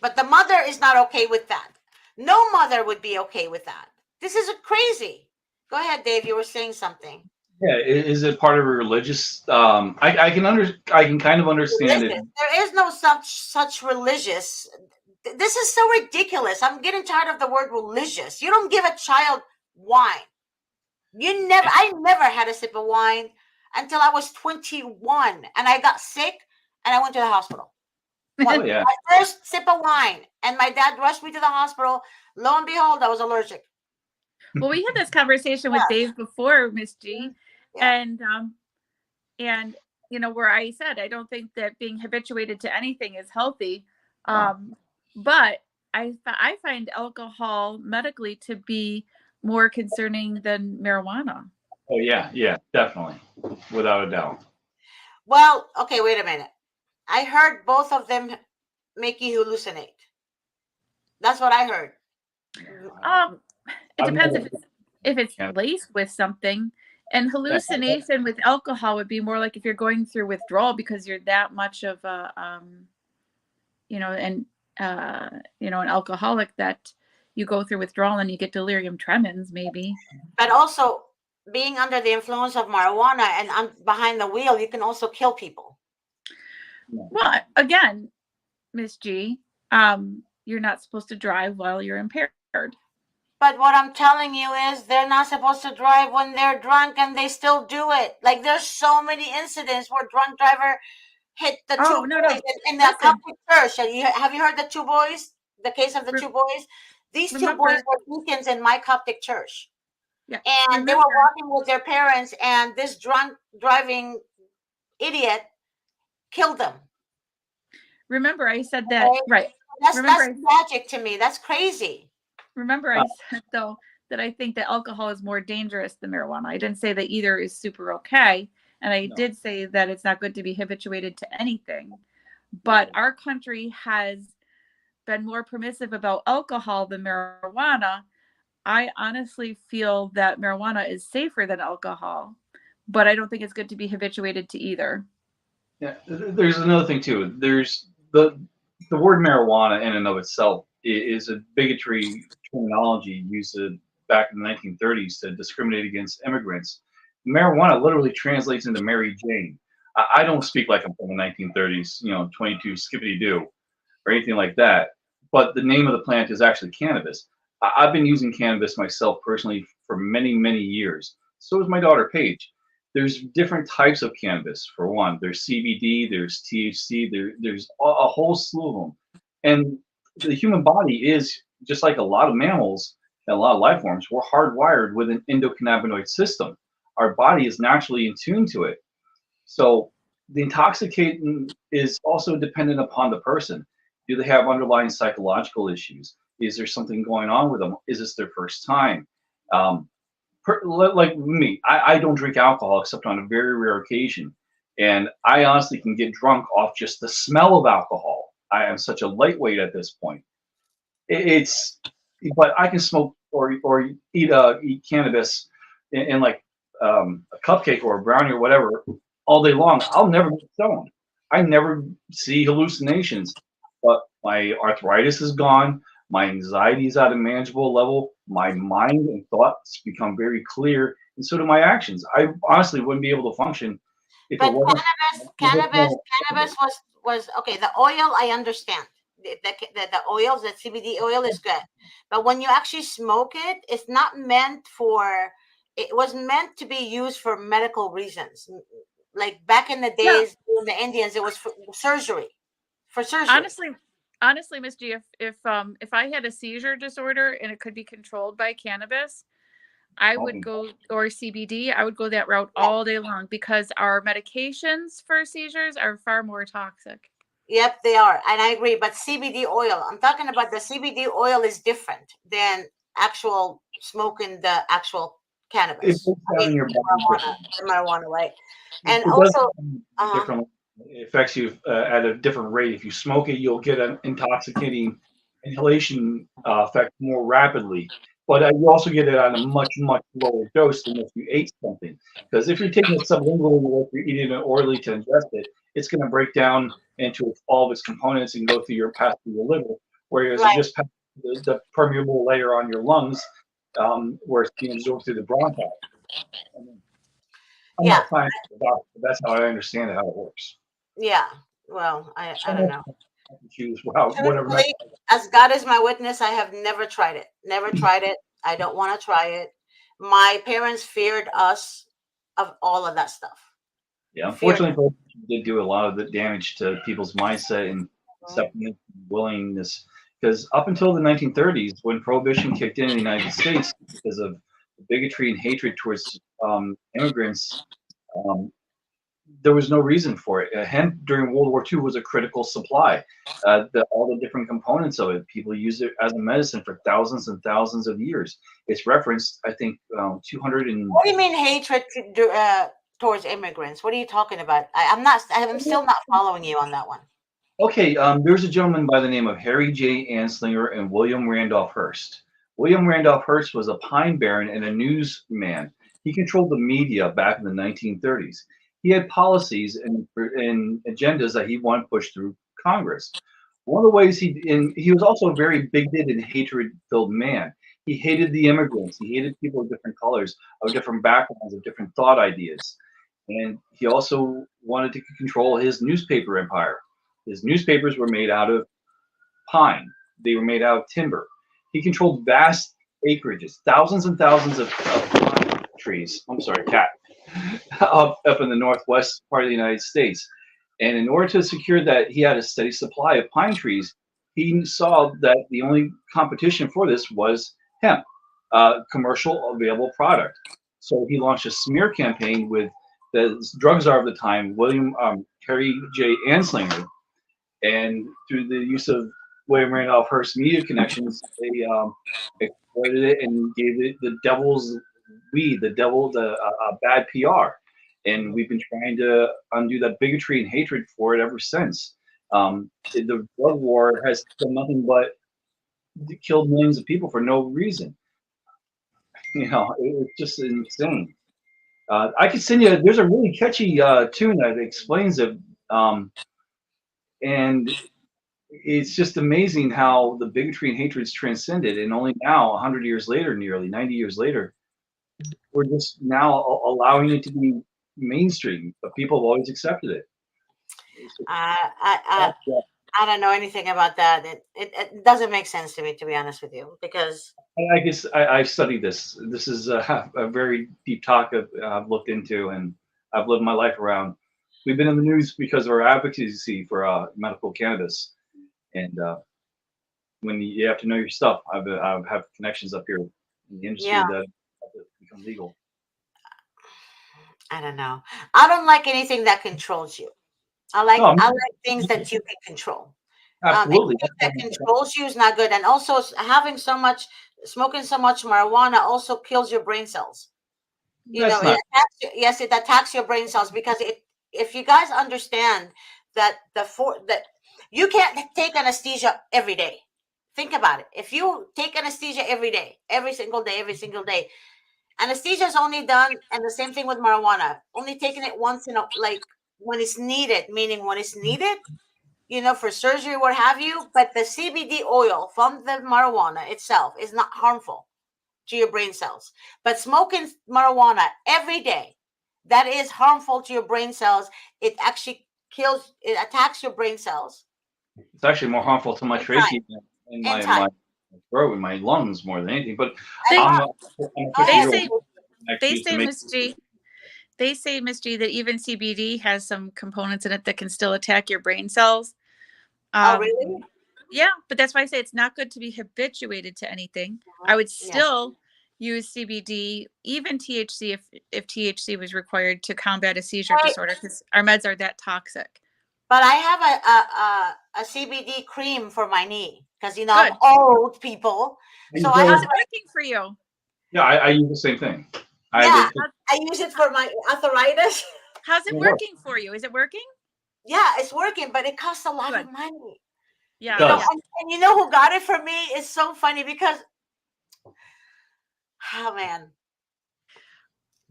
But the mother is not okay with that. No mother would be okay with that. This is crazy. Go ahead, Dave. You were saying something. Yeah, is it part of a religious? I can kind of understand it. Religious. There is no such religious. This is so ridiculous. I'm getting tired of the word religious. You don't give a child wine. I never had a sip of wine until I was 21, and I got sick and I went to the hospital. Oh yeah, My first sip of wine, and my dad rushed me to the hospital. Lo and behold, I was allergic. Well, we had this conversation with Yeah. Dave before, Miss G, Yeah. and where I said I don't think that being habituated to anything is healthy, no. but I find alcohol medically to be more concerning than marijuana. Oh yeah, definitely, without a doubt. Well, okay, wait a minute. I heard both of them make you hallucinate. That's what I heard. Um, it I've depends never. if it's Yeah, laced with something. And yeah, hallucination with alcohol would be more like if you're going through withdrawal because you're that much of a and an alcoholic that you go through withdrawal and you get delirium tremens maybe. But also, being under the influence of marijuana and behind the wheel, you can also kill people. Well, again, Miss G, you're not supposed to drive while you're impaired. But what I'm telling you is they're not supposed to drive when they're drunk, and they still do it. Like, there's so many incidents where drunk driver hit the two Oh, no, boys in the listen. Catholic church. Have you heard the two boys? The case of the two boys? These two boys Remember, were deacons in my Coptic church. yeah, And they were remember, walking with their parents, and this drunk driving idiot killed them. remember I said that, Okay? right. That's Remember, magic to me. That's crazy. remember I said, though, that I think that alcohol is more dangerous than marijuana. I didn't say that either is super okay. And I did say that it's not good to be habituated to anything. But our country has been more permissive about alcohol than marijuana. I honestly feel that marijuana is safer than alcohol, but I don't think it's good to be habituated to either. yeah. There's another thing too. There's the word marijuana in and of itself is a bigotry terminology used back in the 1930s to discriminate against immigrants. Marijuana literally translates into Mary Jane. I don't speak like I'm from the 1930s, 22 skippity doo or anything like that. But the name of the plant is actually cannabis. I've been using cannabis myself personally for many, many years. So is my daughter Paige. There's different types of cannabis. For one, there's CBD, there's THC, there's a whole slew of them. And the human body is just like a lot of mammals and a lot of life forms. We're hardwired with an endocannabinoid system. Our body is naturally in tune to it. So the intoxicating is also dependent upon the person. Do they have underlying psychological issues? Is there something going on with them? Is this their first time? Um, like me, I don't drink alcohol except on a very rare occasion. And I honestly can get drunk off just the smell of alcohol. I am such a lightweight at this point. It's, but I can smoke or eat cannabis in like a cupcake or a brownie or whatever all day long. I'll never get stoned. I never see hallucinations, but my arthritis is gone. My anxiety is at a manageable level. My mind and thoughts become very clear, and so do my actions. I honestly wouldn't be able to function if it But wasn't. cannabis was okay. The oil, I understand. The oils, the CBD oil is good, but when you actually smoke it, it's not meant for. It was meant to be used for medical reasons. Like back in the Yeah. days in the Indians, it was for surgery. For surgery. Honestly, Miss G, if I had a seizure disorder and it could be controlled by cannabis, I would go, or CBD, I would go that route all day long because our medications for seizures are far more toxic. Yep, they are, and I agree. But CBD oil, I'm talking about the CBD oil is different than actual smoking the actual It cannabis. breaks I down mean, in your body differently. the marijuana, right? And It does also, uh, differently. It affects you at a different rate. If you smoke it, you'll get an intoxicating inhalation effect more rapidly. But you also get it at a much, much lower dose than if you ate something. Because if you're taking it sublingually or if you're eating it orally to ingest it, it's going to break down into all of its components and go through your path through your liver. Whereas it right, just passes the permeable layer on your lungs, where it's being absorbed through the bronchi. I'm yeah, not science doctor, but that's how I understand it, how it works. yeah. Well, I don't So know. I can choose whatever method. Truthfully, as God is my witness, I have never tried it. Never tried it. I don't want to try it. My parents feared us of all of that stuff. Yeah, Feared unfortunately, prohibition did do a lot of the damage to people's mindset and us. acceptance, willingness. Because up until the 1930s, when prohibition kicked in the United States because of bigotry and hatred towards immigrants, um, there was no reason for it. Hemp during World War II was a critical supply. All the different components of it, people used it as a medicine for thousands and thousands of years. It's referenced, I think, 200 and. What do you mean hatred towards immigrants? What are you talking about? I'm not. I'm still not following you on that one. Okay, there's a gentleman by the name of Harry J. Anslinger and William Randolph Hearst. William Randolph Hearst was a pine baron and a newsman. He controlled the media back in the 1930s. He had policies and agendas that he wanted pushed through Congress. One of the ways he was also a very bigoted and hatred-filled man. He hated the immigrants. He hated people of different colors, of different backgrounds, of different thought ideas. And he also wanted to control his newspaper empire. His newspapers were made out of pine. They were made out of timber. He controlled vast acreages, thousands and thousands of pine trees. I'm sorry, cat. Up in the northwest part of the United States. And in order to secure that he had a steady supply of pine trees, he saw that the only competition for this was hemp, commercial available product. So he launched a smear campaign with the drug czar of the time, William Harry J. Anslinger, and through the use of William Randolph Hearst media connections, they exploited it and gave it the devil's weed, the bad PR. And we've been trying to undo that bigotry and hatred for it ever since. The drug war has done nothing but killed millions of people for no reason. It's just insane. I could send you. There's a really catchy tune that explains it, and it's just amazing how the bigotry and hatred's transcended, and only now, 100 years later, nearly 90 years later, we're just now allowing it to be mainstream, but people have always accepted it. I I don't know anything about that. It doesn't make sense to me, to be honest with you, because I guess I've studied this. This is a very deep talk I've looked into, and I've lived my life around. We've been in the news because of our advocacy for medical cannabis, and when you have to know your stuff, I have connections up here in the yeah, industry that have to become legal. I don't know. I don't like anything that controls you. No, I I mean, like things that you can control. absolutely. Anything that controls you is not good. And also, having so much, smoking so much marijuana also kills your brain cells. You know, That's not. yes, it attacks your brain cells because if you guys understand that that you can't take anesthesia every day. Think about it. If you take anesthesia every day, every single day, anesthesia is only done, and the same thing with marijuana. Only taking it once in a, like, when it's needed, meaning when it's needed, for surgery, what have you. But the CBD oil from the marijuana itself is not harmful to your brain cells. But smoking marijuana every day, that is harmful to your brain cells. It actually it attacks your brain cells It's actually more harmful to my in time, trachea and in my time. throat and my lungs more than anything. But And They I'm what? a, I'm a Go 50 they ahead. year old say they actually to say make. Miss G. They say, Miss G, that even CBD has some components in it that can still attack your brain cells. Oh, Um, really? yeah, but that's why I say it's not good to be habituated to anything. I Mhm. would Yeah. still use CBD, even THC, if THC was required to combat a seizure Right. disorder, because our meds are that toxic. But I have a CBD cream for my knee because I'm Good. old, people. So I How's have it like, working for you? Yeah, I use the same thing. I yeah, it, I use it for my arthritis. How's it it works. working for you? Is it working? Yeah, it's working, but it costs a lot Good. of money. It Yeah, yeah. does. And you know who got it for me? It's so funny because, oh man,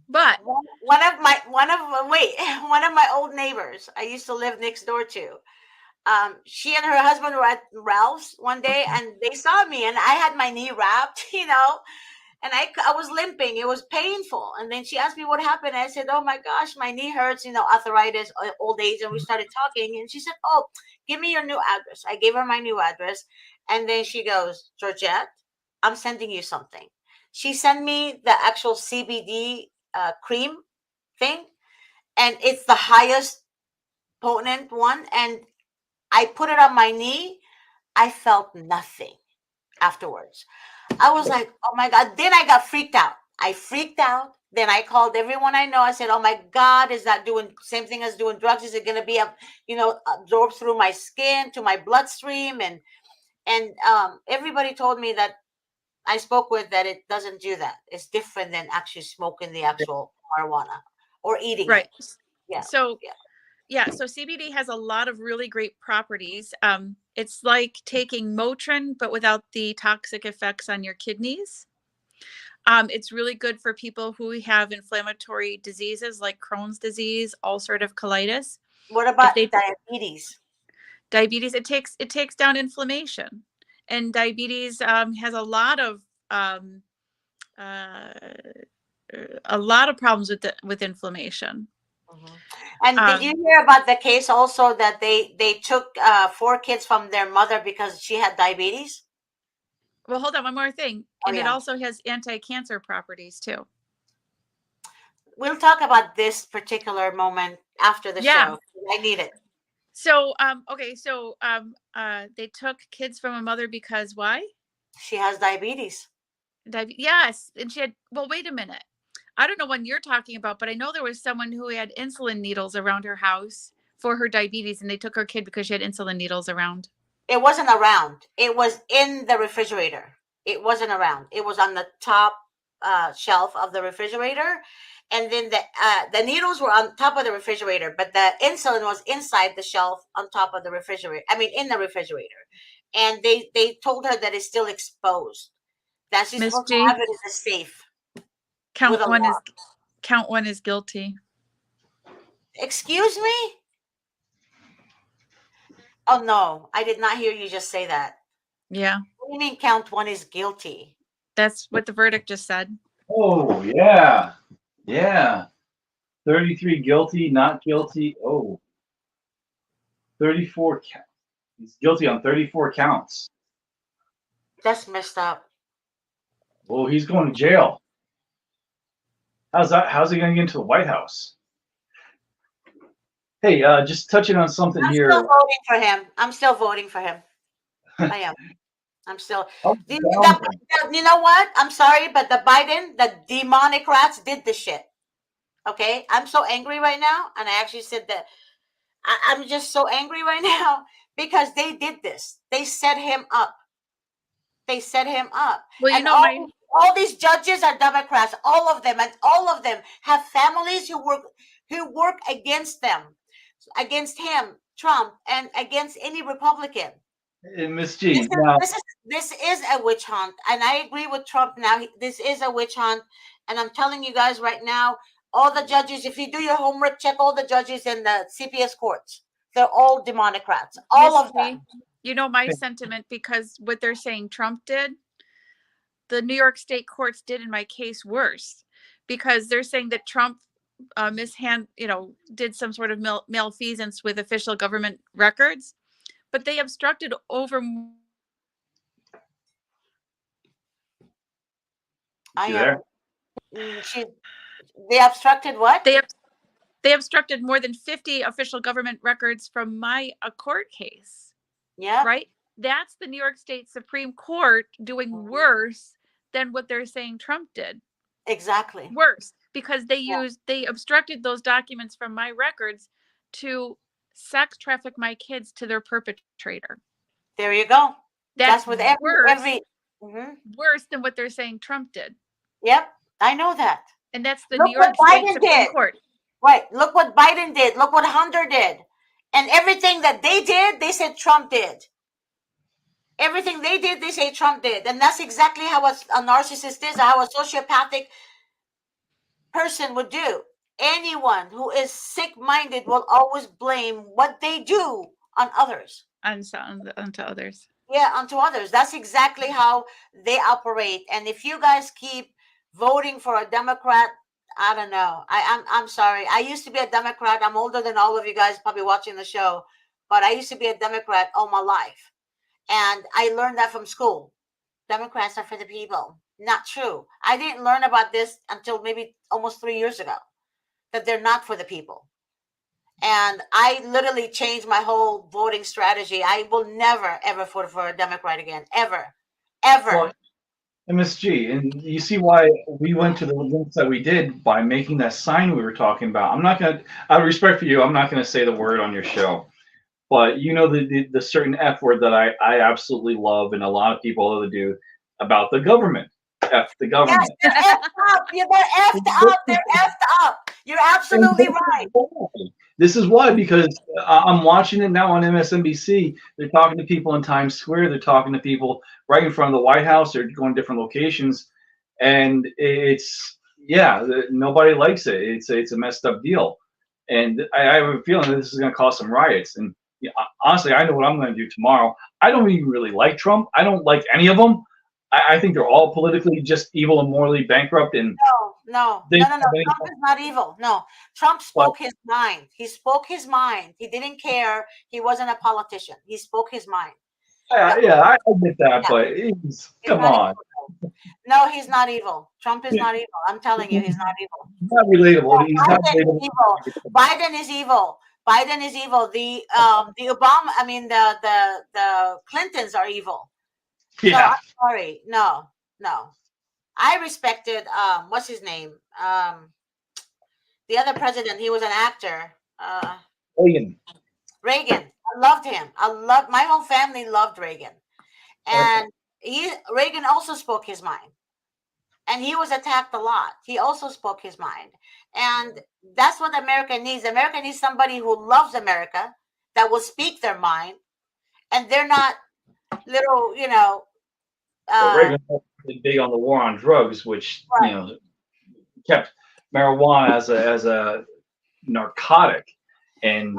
But one of my old neighbors I used to live next door to. She and her husband were at Ralph's one day, and they saw me, and I had my knee wrapped, and I was limping. It was painful. And then she asked me what happened. I said, "Oh my gosh, my knee hurts, arthritis, old age." And we started talking, and she said, "Oh, give me your new address." I gave her my new address, and then she goes, "Georgette, I'm sending you something." She sent me the actual CBD cream thing, and it's the highest potent one. And I put it on my knee. I felt nothing afterwards. I was like, oh my God. Then I got freaked out. I freaked out. Then I called everyone I know. I said, oh my God, is that doing same thing as doing drugs? Is it going to be, absorbed through my skin to my bloodstream? And everybody told me that I spoke with that it doesn't do that. It's different than actually smoking the actual marijuana or eating it. right. Yeah. So Yeah. yeah, so CBD has a lot of really great properties. It's like taking Motrin, but without the toxic effects on your kidneys. It's really good for people who have inflammatory diseases like Crohn's disease, ulcerative colitis. What If about they diabetes? diabetes, it takes down inflammation, and diabetes has um, uh, a lot of problems with inflammation. Mhm. And did you Um, hear about the case also that they took 4 kids from their mother because she had diabetes? well, hold on, one more thing, Oh and it yeah, also has anti-cancer properties too. we'll talk about this particular moment after the Yeah. show. I need it. So, okay, so they took kids from a mother because why? She has diabetes. Yes, and she had. Well, wait a minute. I don't know when you're talking about, but I know there was someone who had insulin needles around her house for her diabetes, and they took her kid because she had insulin needles around. It wasn't around. It was in the refrigerator. It wasn't around. It was on the top shelf of the refrigerator, and then the needles were on top of the refrigerator, but the insulin was inside the shelf on top of the refrigerator. I mean, in the refrigerator, and they told her that it's still exposed. That she's Miss supposed to G, have it in the safe with count a one is lock. count one is guilty. Excuse me? Oh no, I did not hear you just say that. Yeah, What do you mean count one is guilty? that's what the verdict just said. Oh yeah, yeah. 33 guilty, not guilty. Oh, 34 He's guilty on 34 counts. That's messed up. Well, he's going to jail. How's that? How's he going to get into the White House? Hey, just touching on something I'm still here. voting for him. I'm still voting for him. I am. I'm still. I'm The, down with him. you know what? I'm sorry, but the demonic rats did this shit. Okay, I'm so angry right now, and I actually said that I'm just so angry right now because they did this. They set him up. They set him up. Well, you And know, my all these judges are Democrats, all of them, and all of them have families who work against them, against him, Trump, and against any Republican. Hey, Miss This G, is now, this is a witch hunt, and I agree with Trump now. This is a witch hunt, and I'm telling you guys right now, all the judges, if you do your homework, check all the judges in the CPS courts. They're all Democrats, all Miss of G, them. you know my sentiment, because what they're saying Trump did, the New York State courts did in my case worse, because they're saying that Trump did some sort of malfeasance with official government records, but they obstructed over. I you am. there? They obstructed what? They obstructed more than 50 official government records from my court case. Yeah. Right? That's the New York State Supreme Court doing worse than what they're saying Trump did. Exactly. Worse, because they obstructed those documents from my records to sex traffic my kids to their perpetrator. There you go. That's with worse, every worse than what they're saying Trump did. Yep, I know that. And that's the Look New York what State Biden Supreme did. Court. Right. Look what Biden did. Look what Hunter did. And everything that they did, they said Trump did. Everything they did, they say Trump did. And that's exactly how a narcissist is, how a sociopathic person would do. Anyone who is sick-minded will always blame what they do on others. Onto others. Yeah, onto others. That's exactly how they operate. And if you guys keep voting for a Democrat, I don't know. I'm sorry. I used to be a Democrat. I'm older than all of you guys probably watching the show, but I used to be a Democrat all my life. And I learned that from school. Democrats are for the people. Not true. I didn't learn about this until maybe almost 3 years ago, that they're not for the people. And I literally changed my whole voting strategy. I will never, ever vote for a Democrat again. Ever. Ever. Well, and Miss G, and you see why we went to the links that we did by making that sign we were talking about. I'm not going to, out of respect for you, I'm not going to say the word on your show. But you know the certain F word that I absolutely love, and a lot of people other do, about the government. F the government. Yes, they're effed up. They're effed up. They're effed up. You're absolutely right. This is why, because I'm watching it now on MSNBC. They're talking to people in Times Square. They're talking to people right in front of the White House. They're going to different locations, and nobody likes it. It's a messed up deal, and I have a feeling that this is going to cause some riots. And honestly, I know what I'm going to do tomorrow. I don't even really like Trump. I don't like any of them. I think they're all politically just evil and morally bankrupt. And no. Trump is not evil. No, Trump spoke his mind. He spoke his mind. He didn't care. He wasn't a politician. He spoke his mind. I admit that, but come on. Evil. No, he's not evil. Trump is not evil. I'm telling you, he's not evil. He's not relatable. He's not relatable. Biden is evil. Biden is evil. The Obama, I mean the Clintons are evil. Yeah. So I'm sorry. No. I respected what's his name? The other president, he was an actor. Reagan. I loved him. My whole family loved Reagan. And Reagan also spoke his mind. And he was attacked a lot. He also spoke his mind. And that's what America needs. America needs somebody who loves America, that will speak their mind, and they're not little, Reagan was big on the war on drugs, which kept marijuana as a narcotic. And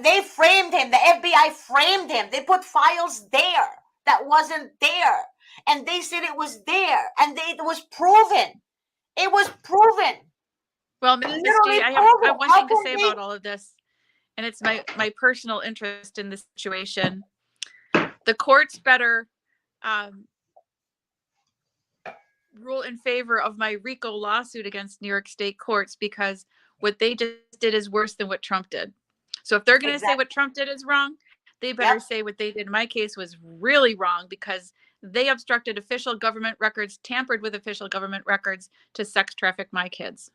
they framed him. The FBI framed him. They put files there that wasn't there, and they said it was there, and it was proven. It was proven. Well, Ms. G, I have one thing to say about all of this, and it's my personal interest in the situation. The courts better um, rule in favor of my RICO lawsuit against New York State courts, because what they just did is worse than what Trump did. So if they're going to say Exactly. what Trump did is wrong, they better Yep. say what they did in my case was really wrong, because they obstructed official government records, tampered with official government records to sex traffic my kids.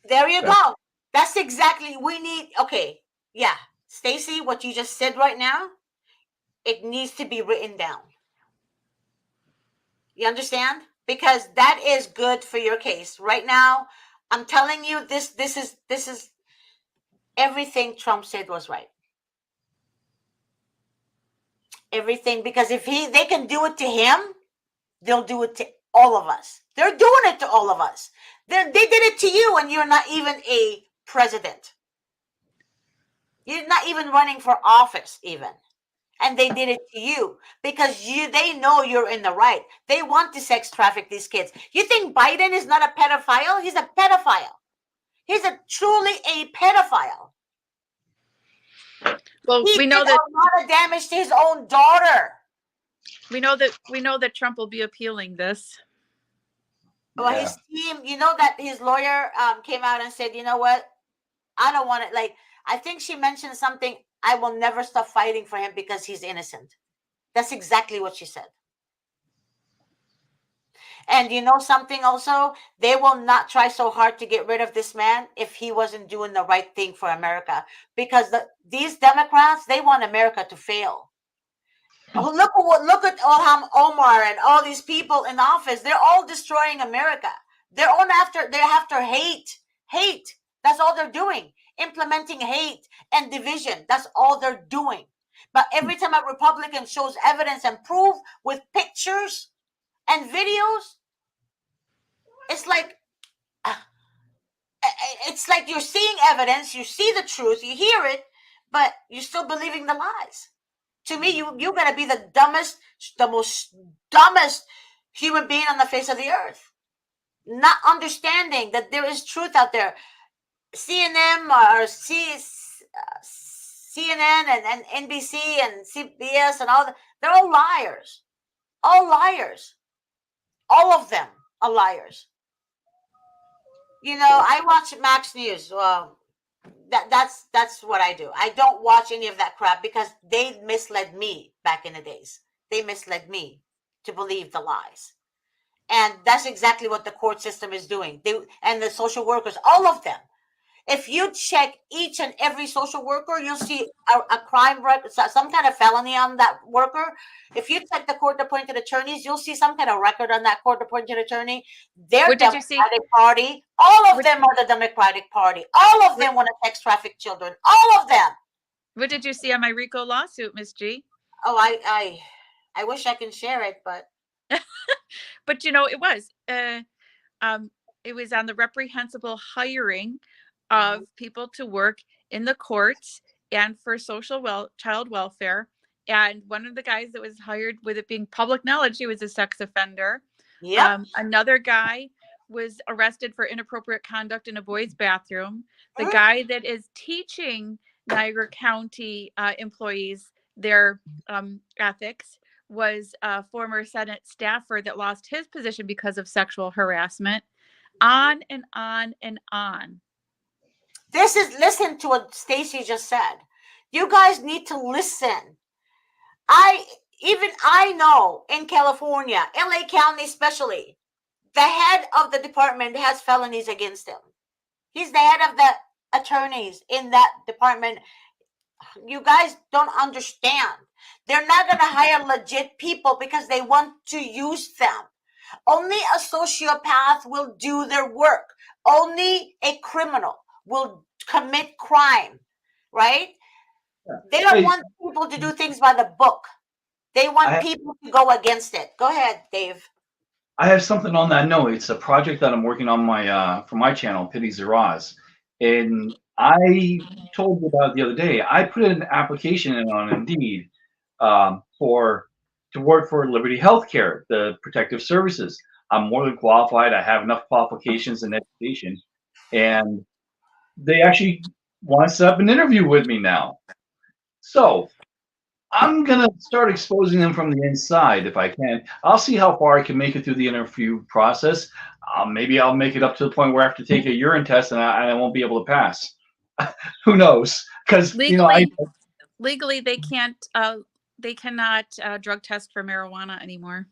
There you Yeah. go. That's exactly we need. Okay. Yeah. Stacy, what you just said right now, it needs to be written down. You understand? Because that is good for your case. Right now, I'm telling you this is everything Trump said was right. Everything, because if they can do it to him, they'll do it to all of us. They're doing it to all of us. They did it to you, and you're not even a president. You're not even running for office, even. And they did it to you because they know you're in the right. They want to sex traffic these kids. You think Biden is not a pedophile? He's a pedophile. He's truly a pedophile. Well, He we did know that a lot of damage to his own daughter. we know that Trump will be appealing this. Well, Yeah. his team, you know that his lawyer came out and said, you know what? I don't want it. Like, I think she mentioned something. I will never stop fighting for him because he's innocent. That's exactly what she said. And you know something also? They will not try so hard to get rid of this man if he wasn't doing the right thing for America. Because these Democrats, they want America to fail. Oh, look at Ilham Omar and all these people in office. They're all destroying America. They're after hate. Hate. That's all they're doing. Implementing hate and division. That's all they're doing. But every time a Republican shows evidence and proof with pictures and videos, it's like you're seeing evidence, you see the truth, you hear it, but you're still believing the lies. To me, you gotta be the most dumbest human being on the face of the earth, not understanding that there is truth out there. CNN or CNN and NBC and CPS and they're all liars. All liars. All of them are liars. You know, I watch Max News. Well, that's what I do. I don't watch any of that crap because they misled me back in the days. They misled me to believe the lies. And that's exactly what the court system is doing. And the social workers, all of them. If you check each and every social worker, you'll see a crime record, some kind of felony on that worker. If you check the court-appointed attorneys, you'll see some kind of record on that court-appointed attorney. They're What did you see? Democratic Party. All of them are the Democratic Party. All of them want to sex traffic children. All of them. What did you see on my RICO lawsuit, Miss G? Oh, I wish I can share it, but But you know, it was on the reprehensible hiring of people to work in the courts and for child welfare. And one of the guys that was hired, with it being public knowledge, he was a sex offender. yep. Another guy was arrested for inappropriate conduct in a boys' bathroom. The Mhm. guy that is teaching Niagara County employees their ethics was a former Senate staffer that lost his position because of sexual harassment. On and on and on. Listen to what Stacy just said. You guys need to listen. I know in California, LA County especially, the head of the department has felonies against him. He's the head of the attorneys in that department. You guys don't understand. They're not going to hire legit people because they want to use them. Only a sociopath will do their work. Only a criminal will commit crime, right? Yeah. They don't Hey, want people to do things by the book. They want people to go against it. Go ahead, Dave. I have something on that note. It's a project that I'm working on for my channel, Pity Zeraz. And I told you about it the other day. I put an application in on Indeed to work for Liberty Healthcare, the protective services. I'm more than qualified. I have enough qualifications and education. And they actually wants to have an interview with me now. So I'm gonna start exposing them from the inside if I can. I'll see how far I can make it through the interview process. Maybe I'll make it up to the point where I have to take a urine test and I won't be able to pass. Who knows? Because I. Legally they cannot drug test for marijuana anymore.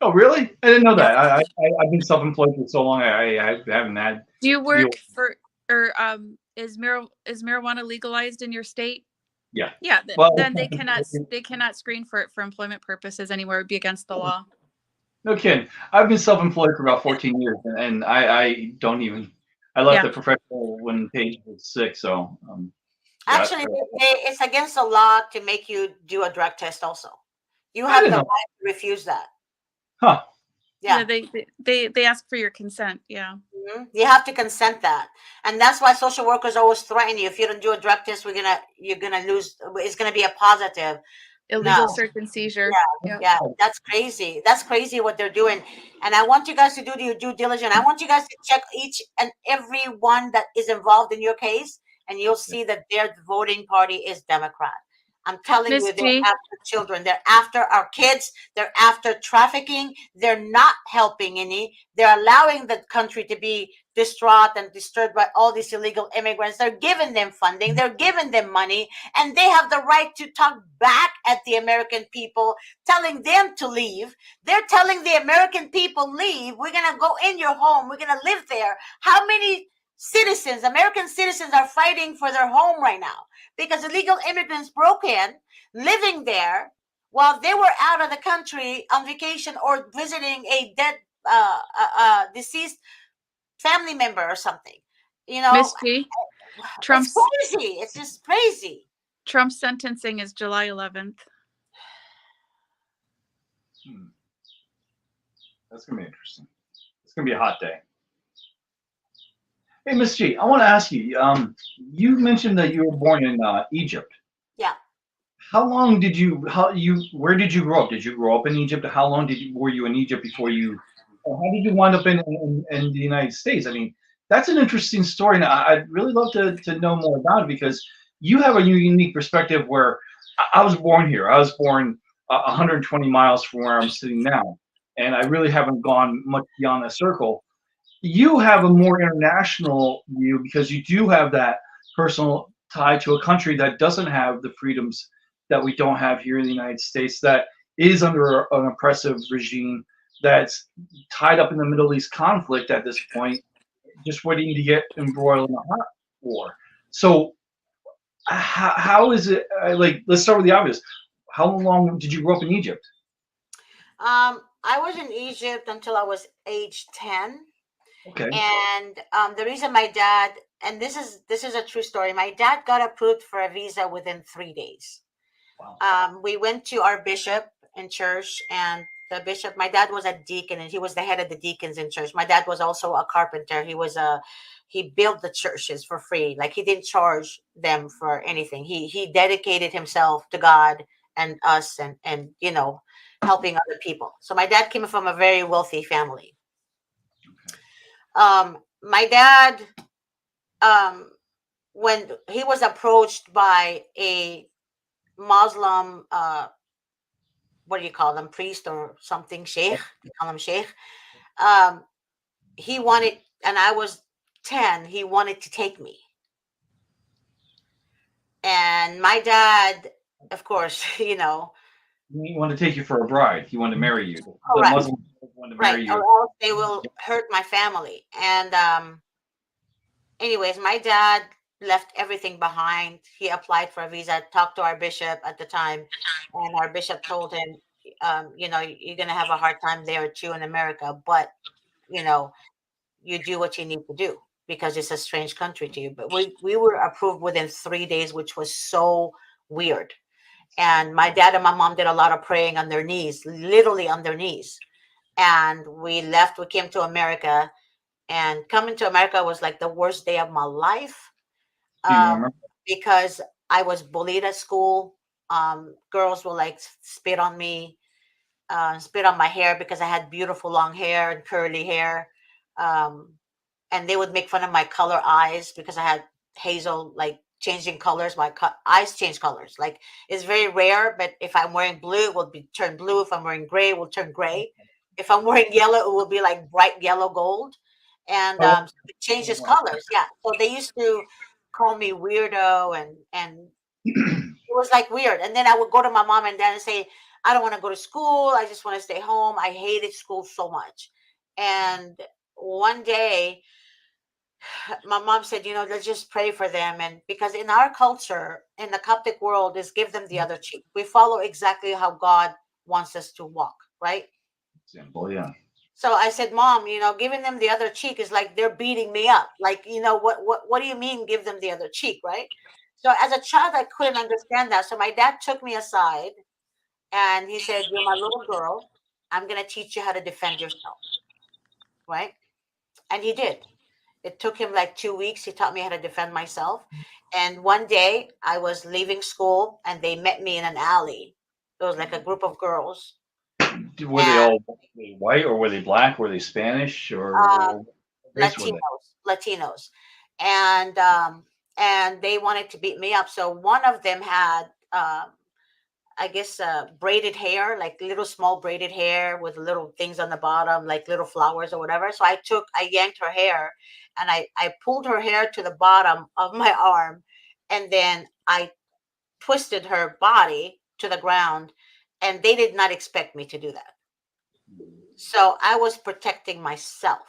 Oh, really? I didn't know Yeah. that. I've been self-employed for so long. I haven't had Do you to work deal. for or is marijuana legalized in your state? Yeah. Yeah, Well, then they cannot screen for it for employment purposes anywhere. It would be against the law. no kidding. I've been self-employed for about 14 years, and I don't even. I left Yeah. the professional when Paige was sick, so got Actually, her. it's against the law to make you do a drug test. Also, you I have didn't the know. right to refuse that. Huh. Yeah, Yeah. they ask for your consent. Yeah. You have to consent that, and that's why social workers always threaten you. If you don't do a drug test, you're gonna lose. It's gonna be a positive. Illegal No. search and seizure. Yeah, Yeah. yeah, that's crazy. That's crazy what they're doing. And I want you guys to do your due diligence. I want you guys to check each and every one that is involved in your case, and you'll see that their voting party is Democrat. I'm telling Miss you, they're G. after children. They're after our kids. They're after trafficking. They're not helping any. They're allowing the country to be distraught and disturbed by all these illegal immigrants. They're giving them funding. They're giving them money, and they have the right to talk back at the American people, telling them to leave. They're telling the American people, leave. We're going to go in your home. We're going to live there. How many citizens, American citizens, are fighting for their home right now because illegal immigrants broke in, living there while they were out of the country on vacation or visiting a dead, deceased family member or something. You know, Miss G. it's Trump's crazy. It's just crazy. Trump's sentencing is July 11th. That's gonna be interesting. It's gonna be a hot day. Hey, Miss G, I want to ask you. You mentioned that you were born in Egypt. Yeah. How long did you? Where did you grow up? Did you grow up in Egypt? How long were you in Egypt before you? How did you wind up in the United States? I mean, that's an interesting story, and I'd really love to know more about it because you have a unique perspective. Where I was born here. I was born 120 miles from where I'm sitting now, and I really haven't gone much beyond that circle. You have a more international view because you do have that personal tie to a country that doesn't have the freedoms that we don't have here in the United States, that is under an oppressive regime, that's tied up in the Middle East conflict at this point, just waiting to get embroiled in a hot war. So, how is it? Like, let's start with the obvious. How long did you grow up in Egypt? I was in Egypt until I was age 10. Okay. And the reason my dad, and this is a true story, my dad got approved for a visa within 3 days. Wow. We went to our bishop in church, and the bishop, my dad was a deacon, and he was the head of the deacons in church. My dad was also a carpenter. He built the churches for free. Like, he didn't charge them for anything. He dedicated himself to God and us, and helping other people. So my dad came from a very wealthy family. My dad, um, when he was approached by a Muslim, what do you call them, priest or something, sheikh, you call him sheikh. Um, he wanted, and I was 10. He wanted to take me, and my dad, of course, He wanted to take you for a bride. He wanted to marry you. The correct, Muslim wanted to right, marry or you. else they will hurt my family. And anyways, my dad left everything behind. He applied for a visa, talked to our bishop at the time, and our bishop told him, you're going to have a hard time there too in America, but, you know, you do what you need to do because it's a strange country to you. But we were approved within 3 days, which was so weird. And my dad and my mom did a lot of praying on their knees, literally on their knees. And we left, we came to America, and coming to America was like the worst day of my life, Do you um, remember? because I was bullied at school. Girls will like spit on me, spit on my hair because I had beautiful long hair and curly hair. Um, and they would make fun of my color eyes because I had hazel, like changing colors. My eyes change colors. Like it's very rare, but if I'm wearing blue, it will be turn blue. If I'm wearing gray, it will turn gray. If I'm wearing yellow, it will be like bright yellow gold, and Oh, so it changes wow. colors. Yeah. So they used to call me weirdo, and it was like weird. And then I would go to my mom and dad and say, I don't want to go to school. I just want to stay home. I hated school so much. And one day, my mom said, let's just pray for them. And because in our culture, in the Coptic world, is give them the other cheek. We follow exactly how God wants us to walk, right? Example, yeah. So I said, Mom, giving them the other cheek is like they're beating me up. Like, what do you mean give them the other cheek, right? So as a child, I couldn't understand that. So my dad took me aside and he said, You're my little girl. I'm going to teach you how to defend yourself, right? And he did. It took him like 2 weeks. He taught me how to defend myself. And one day I was leaving school and they met me in an alley. It was like a group of girls. Were they And all white, or were they black? Were they Spanish, uh, or what race were they? Latinos, and they wanted to beat me up. So one of them had, I guess, braided hair, like little small braided hair with little things on the bottom, like little flowers or whatever. So I yanked her hair, and I pulled her hair to the bottom of my arm, and then I twisted her body to the ground, and they did not expect me to do that. So I was protecting myself.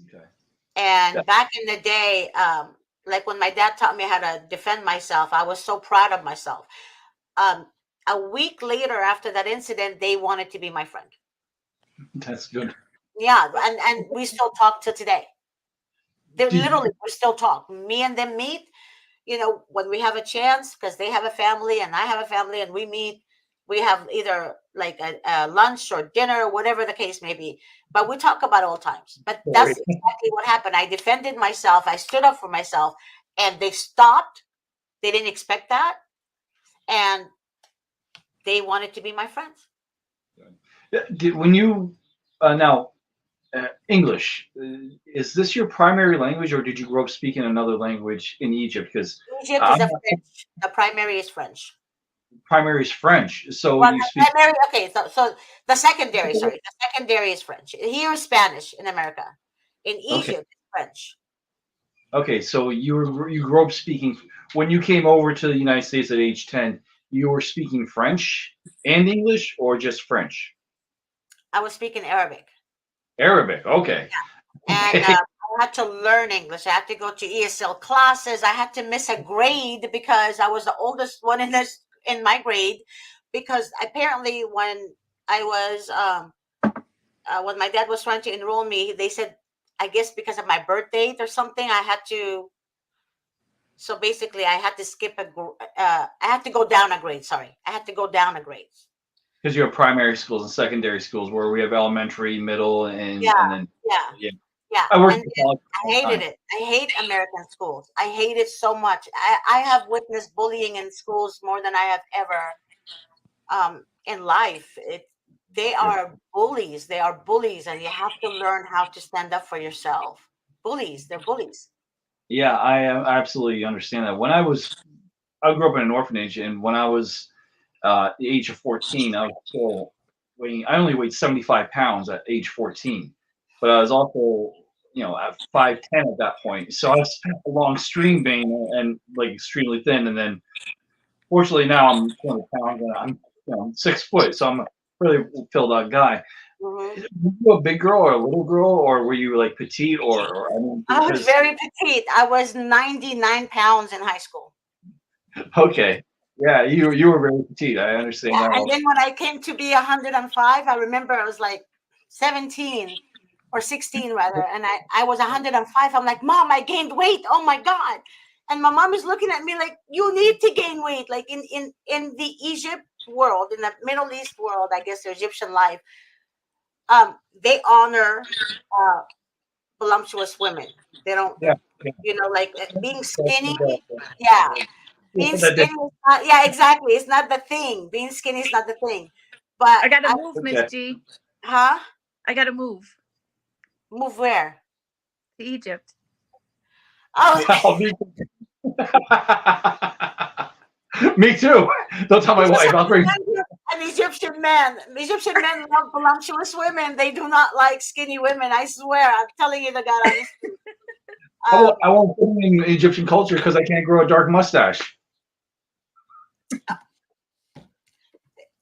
Okay. Yeah. And back in the day, like when my dad taught me how to defend myself, I was so proud of myself. Um, a week later, after that incident, they wanted to be my friend. That's good. Yeah, and we still talk to today. They Did literally we still talk. Me and them meet, when we have a chance, because they have a family and I have a family, and we meet. We have either like a lunch or dinner, whatever the case may be. But we talk about old times. But that's sorry. exactly what happened. I defended myself. I stood up for myself, and they stopped. They didn't expect that, and they wanted to be my friends. When you now English, is this your primary language, or did you grow up speaking another language in Egypt? Because Egypt is I'm a French. The primary is French. primary is French, so Well, you the speak. primary, okay, so the secondary, sorry, the secondary is French. Here is Spanish in America. In Okay, Egypt, it's French. okay, so you grew up speaking. When you came over to the United States at age 10, you were speaking French and English, or just French? I was speaking Arabic, Arabic. Okay, and okay. I had to learn English. I had to go to ESL classes. I had to miss a grade because I was the oldest one in my grade. Because apparently, I was when my dad was trying to enroll me, they said, I guess because of my birth date or something, I had to. So basically, I had to I had to go down a grade. Sorry, I had to go down a grade. Because you have primary schools and secondary schools where we have elementary, middle, and Yeah, then yeah, yeah. yeah. I worked And in then college I for a long hated time. it. I hate American schools. I hate it so much. I have witnessed bullying in schools more than I have ever in life. They are bullies. They are bullies, and you have to learn how to stand up for yourself. Bullies. They're bullies. Yeah, I absolutely understand that. I grew up in an orphanage, and when I was the age of 14, I was still weighing. I only weighed 75 pounds at age 14, but I was also, at 5'10" at that point. So I was a long string being and like extremely thin. And then, fortunately, now I'm 200 pounds and I'm 6 foot, so I'm a really filled out guy. Hmm. Were you a big girl or a little girl, or were you like petite, or I mean, I was because very petite. I was 99 pounds in high school. okay, yeah, you were very petite. I understand Yeah, that and also. then when I came to be 105, I remember I was like 17 or 16 rather, and I was 105. I'm like, Mom, I gained weight. Oh my God. And my mom is looking at me like, you need to gain weight. Like in the Egypt world, in the Middle East world, I guess the Egyptian life, they honor uh, voluptuous women. They don't, Yeah, yeah. like being That's skinny. the Yeah, yeah, being that skinny is not, yeah, exactly. It's not the thing. Being skinny is not the thing. But I gotta I, move, Miss okay. G. huh? I gotta move Move where? to Egypt. Oh, I'll be. Me too. Don't tell my Because wife. I'll bring. an Egyptian man. Egyptian men love voluptuous women. They do not like skinny women. I swear. I'm telling you the God honestly. I won't put him in Egyptian culture because I can't grow a dark mustache.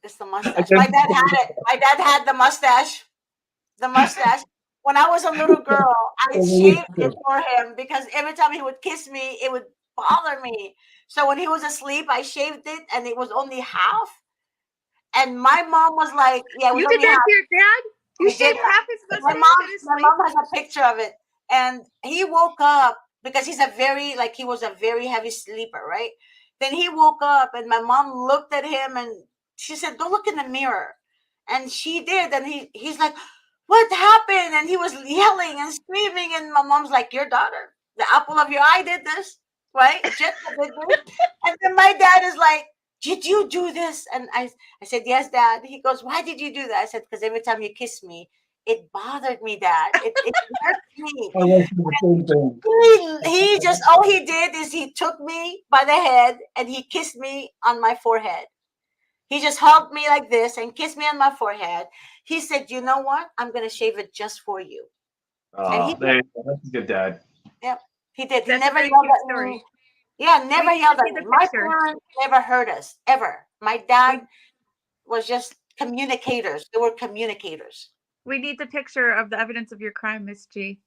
It's the I mustache. My can't. dad had it. My dad had the mustache. The mustache. When I was a little girl, I shaved it for him because every time he would kiss me, it would bother me. So when he was asleep, I shaved it and it was only half. And my mom was like, "Yeah, it was You did only that half." to your dad? You I did shaved that. half his My mustache mom, in his my sleep? mom has a picture of it, and he woke up because he was a very heavy sleeper, right? Then he woke up, and my mom looked at him, and she said, "Go look in the mirror," and she did, and he's like, "What happened?" And he was yelling and screaming, and my mom's like, "Your daughter, the apple of your eye, did this, right? Jetta did this," and then my dad is like, "Did you do this?" And I said, "Yes, Dad." He goes, "Why did you do that?" I said, "Because every time you kiss me, it bothered me, Dad. It hurt me." I went through the same thing. He just, all he did is he took me by the head and he kissed me on my forehead. He just hugged me like this and kissed me on my forehead. He said, "You know what? I'm going to shave it just for you." And he Oh, did. that's a good dad. Yep. He did. He That's a never very yelled cute at me. story. Yeah, We never need to yelled at see me. the My picture. parents never hurt us, ever. My dad We was just communicators. They were communicators. we need the picture of the evidence of your crime, Miss G.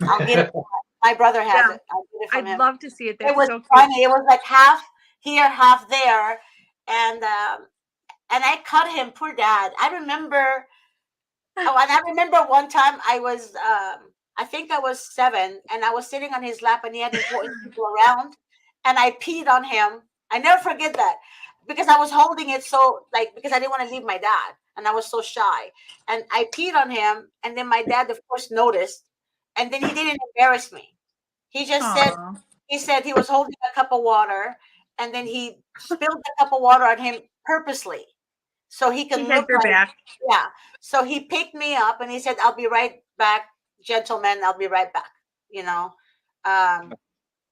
I'll get it. My brother has Yeah, it. I'll get it from I'd him. love to see it. It That's was so cute. funny. It was like half here, half there, and I cut him. Poor dad. I remember. Oh, and I remember one time I think I was 7, and I was sitting on his lap, and he had important people around, and I peed on him. I never forget that because I was holding it so like because I didn't want to leave my dad, and I was so shy, and I peed on him, and then my dad, of course, noticed, and then he didn't embarrass me. He just said Aw. he was holding a cup of water, and then he spilled the cup of water on him purposely so he He can had look your like, back. yeah. So he picked me up and he said, "I'll be right back, gentlemen. I'll be right back." You know, um,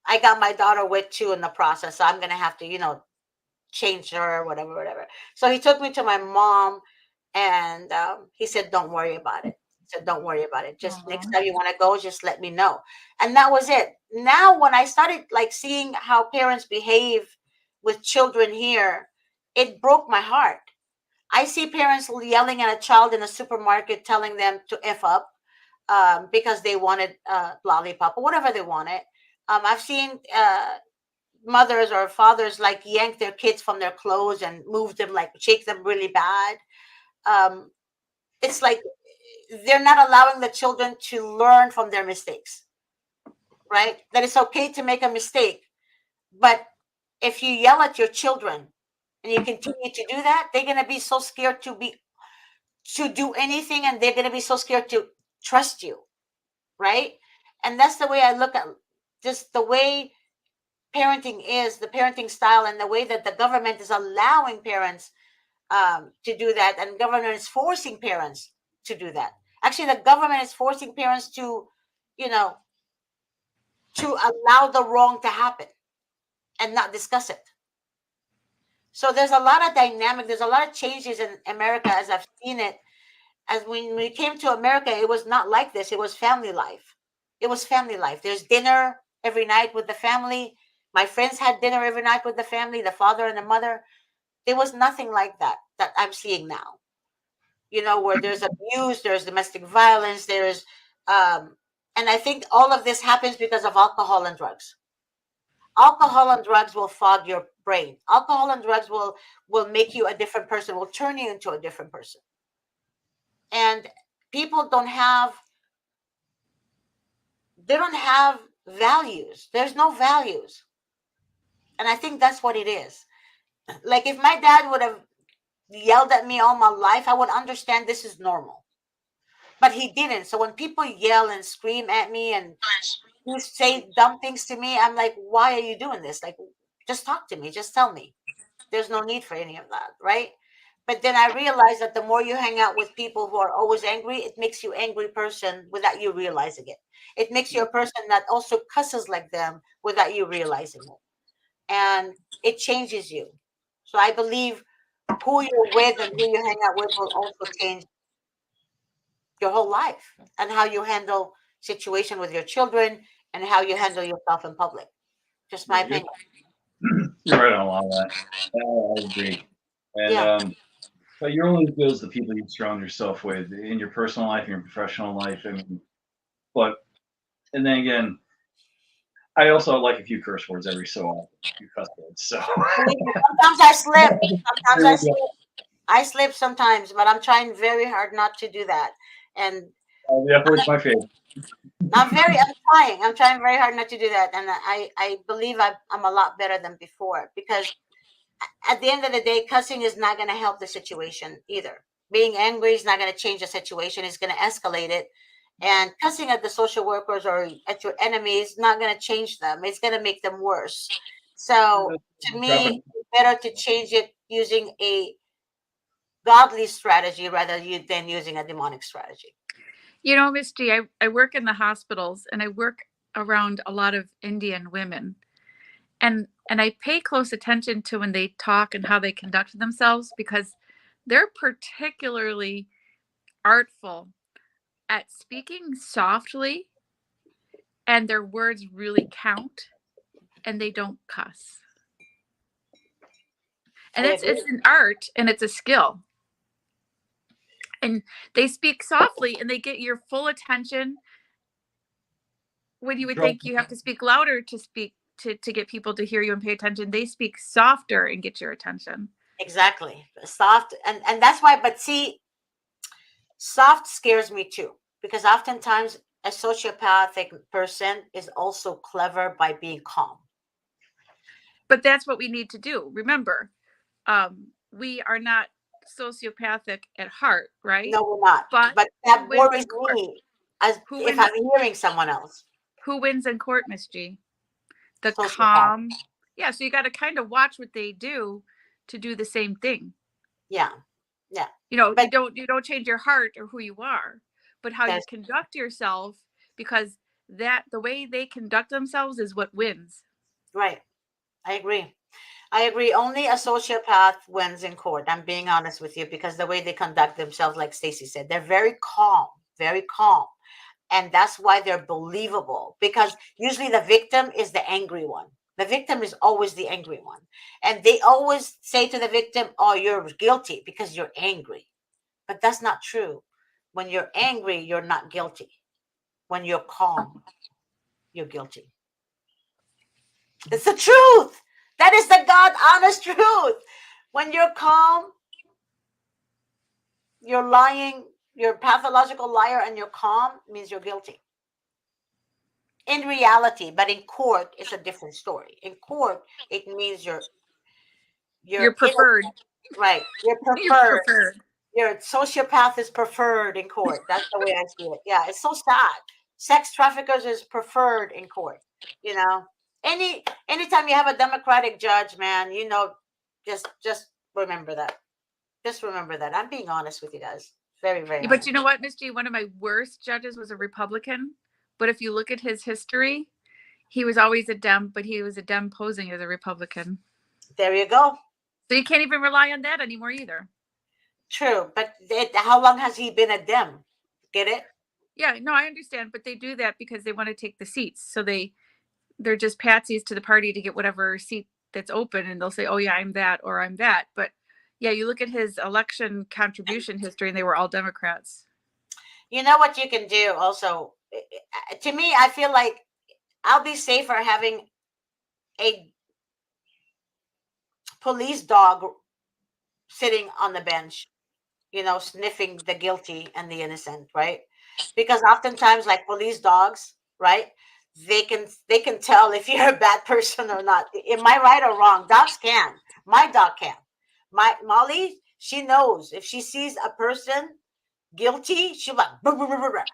I got my daughter wet too in the process, so I'm gonna have to, change her, whatever, whatever. So he took me to my mom, and he said, "Don't worry about it." He said, "Don't worry about it. Just Aw. next time you want to go, just let me know." And that was it. Now, when I started like seeing how parents behave with children here, it broke my heart. I see parents yelling at a child in a supermarket, telling them to f up because they wanted lollipop or whatever they wanted. I've seen mothers or fathers like yank their kids from their clothes and move them, like shake them really bad. Um, it's like they're not allowing the children to learn from their mistakes, right? That it's okay to make a mistake, but if you yell at your children and you continue to do that, they're gonna be so scared to do anything, and they're gonna be so scared to trust you, right? And that's the way I look at just the way parenting is, the parenting style, and the way that the government is allowing parents to do that, and government is forcing parents to do that. Actually, the government is forcing parents to, you know, to allow the wrong to happen and not discuss it. So there's a lot of dynamic. There's a lot of changes in America as I've seen it. As when we came to America, it was not like this. It was family life. It was family life. There's dinner every night with the family. My friends had dinner every night with the family, the father and the mother. There was nothing like that I'm seeing now. Where there's abuse, there's domestic violence, and I think all of this happens because of alcohol and drugs. Alcohol and drugs will fog your brain. Alcohol and drugs will make you a different person, will turn you into a different person. And people don't have values. There's no values. And I think that's what it is. Like if my dad would have yelled at me all my life, I would understand this is normal. But he didn't. So when people yell and scream at me and you say dumb things to me, I'm like, why are you doing this? Like, just talk to me, just tell me. There's no need for any of that, right? But then I realized that the more you hang out with people who are always angry, it makes you angry person without you realizing it. It makes you a person that also cusses like them without you realizing it. and it changes you. So I believe who you're with and who you hang out with will also change your whole life and how you handle situation with your children and how you handle yourself in public. Just my Yeah, you're, opinion. you're right on a lot of that. I agree. And Yeah, but you're only as good as the people you surround yourself with in your personal life, in your professional life. I mean, but and then again, I also like a few curse words every so often, a few cuss words. So believe me, sometimes I slip. Sometimes I slip. I slip sometimes, but I'm trying very hard not to do that. And the F word's my favorite. I'm trying very hard not to do that. And I believe I'm a lot better than before because at the end of the day, cussing is not going to help the situation either. Being angry is not going to change the situation. It's going to escalate it. And cussing at the social workers or at your enemies not going to change them. It's going to make them worse. So to me, better to change it using a godly strategy than using a demonic strategy. You know, Miss G, I work in the hospitals and I work around a lot of Indian women. And I pay close attention to when they talk and how they conduct themselves because they're particularly artful at speaking softly and their words really count and they don't cuss. And I it's agree. an art and it's a skill. And they speak softly and they get your full attention when you would think you have to speak louder to speak to get people to hear you and pay attention. They speak softer and get your attention. Exactly. Soft and that's why, but see, soft scares me too, because oftentimes a sociopathic person is also clever by being calm. But that's what we need to do. Remember, we are not sociopathic at heart, right? No, we're not. But But who that wins worries in court? me as Who if I'm wins? hearing someone else. Who wins in court, Miss G? The Sociopath. calm. Yeah, so you got to kind of watch what they do to do the same thing. Yeah. Yeah. You know, But you don't change your heart or who you are, but how you that's conduct yourself, because that the way they conduct themselves is what wins. right. I agree. I agree. Only a sociopath wins in court. I'm being honest with you because the way they conduct themselves, like Stacy said, they're very calm, very calm. And that's why they're believable because usually the victim is the angry one. The victim is always the angry one. And they always say to the victim, "Oh, you're guilty because you're angry." But that's not true. When you're angry, you're not guilty. When you're calm, you're guilty. It's the truth. That is the God honest truth. When you're calm, you're lying, you're a pathological liar, and you're calm means you're guilty. In reality, but in court, it's a different story. In court, it means You're you're preferred. right. You're You're preferred. preferred. Your sociopath is preferred in court. That's the way I see it. Yeah, it's so sad. Sex traffickers is preferred in court. You know, anytime you have a Democratic judge, man, just remember that. Just remember that. I'm being honest with you guys. Very, very Yeah, but honest. you know what, Miss G? One of my worst judges was a Republican. But if you look at his history, he was always a Dem, but he was a Dem posing as a Republican. There you go. So you can't even rely on that anymore either. True, but how long has he been a Dem? Get it? Yeah, no, I understand, but they do that because they want to take the seats. So they're just patsies to the party to get whatever seat that's open, and they'll say, "Oh yeah, I'm that," or "I'm that." But yeah, you look at his election contribution history, and they were all Democrats. You know what you can do also? To me, I feel like I'll be safer having a police dog sitting on the bench, sniffing the guilty and the innocent, right? Because oftentimes, like police dogs, right? They can tell if you're a bad person or not. Am I right or wrong? Dogs can. My dog can. My Molly, she knows if she sees a person guilty, she'll like, "Brr, brr, brr, brr, brr."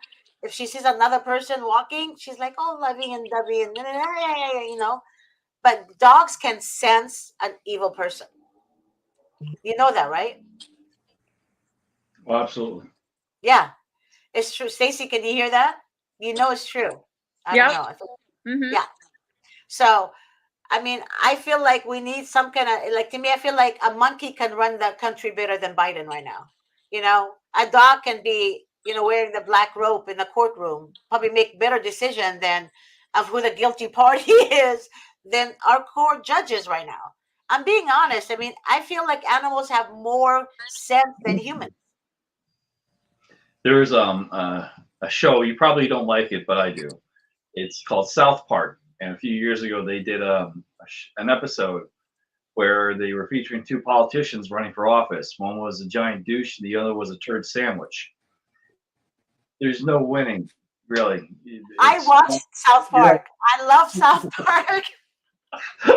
If she sees another person walking, she's like, "Oh, loving and dovey," and But dogs can sense an evil person. You know that, right? Well, absolutely. Yeah, it's true. Stacy, can you hear that? You know it's true. I don't Yep. know. Mm-hmm. Yeah. So I mean, I feel like we need some kind of, like, to me, I feel like a monkey can run the country better than Biden right now. You know, a dog can be, wearing the black robe in the courtroom, probably make better decision than of who the guilty party is than our court judges right now. I'm being honest. I mean, I feel like animals have more sense than humans. There's a show, you probably don't like it, but I do. It's called South Park, and a few years ago they did an episode where they were featuring two politicians running for office. One was a giant douche, the other was a turd sandwich. There's no winning, really. I It's watched South you know, Park. I love South Park.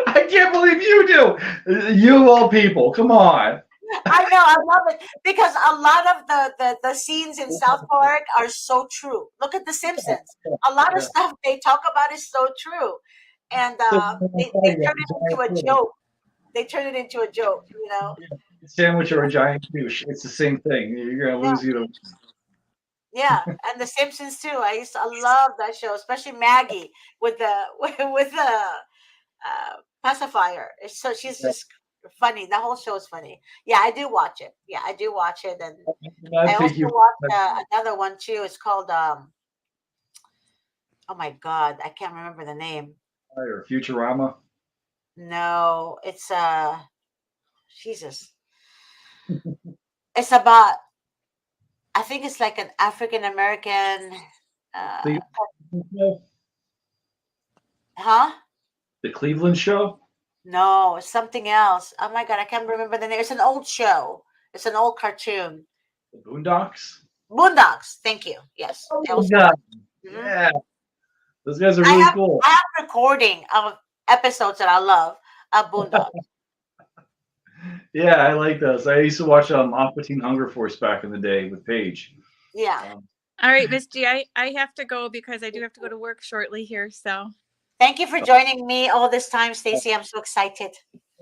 I can't believe you do. You all people, come on. I know, I love it because a lot of the scenes in South Park are so true. Look at The Simpsons. A lot of Yeah. stuff they talk about is so true, and they turn it into a joke. They turn it into a joke. Sandwich or a giant douche. It's the same thing. You're gonna Yeah, lose either. yeah, and The Simpsons too. I love that show, especially Maggie with the with the pacifier. So she's just funny. The whole show is funny. Yeah, I do watch it. Yeah, I do watch it, and I I also think you watched another one too. It's called oh my god, I can't remember the name. or Futurama. No, it's Jesus. It's about, I think it's like an African American uh The, show? huh? The Cleveland Show. No, it's something else. Oh my god, I can't remember the name. It's an old show. It's an old cartoon. The Boondocks. Boondocks. Thank you. Yes. Oh I my also god. mhm. Yeah. Those guys are I really have cool. I have recording of episodes that I love of Boondocks. Yeah, I like those. I used to watch Aqua Teen Hunger Force back in the day with Paige. Yeah. All right, Miss G, I have to go because I do have to go to work shortly here. So Thank you for joining me all this time, Stacy. I'm so excited.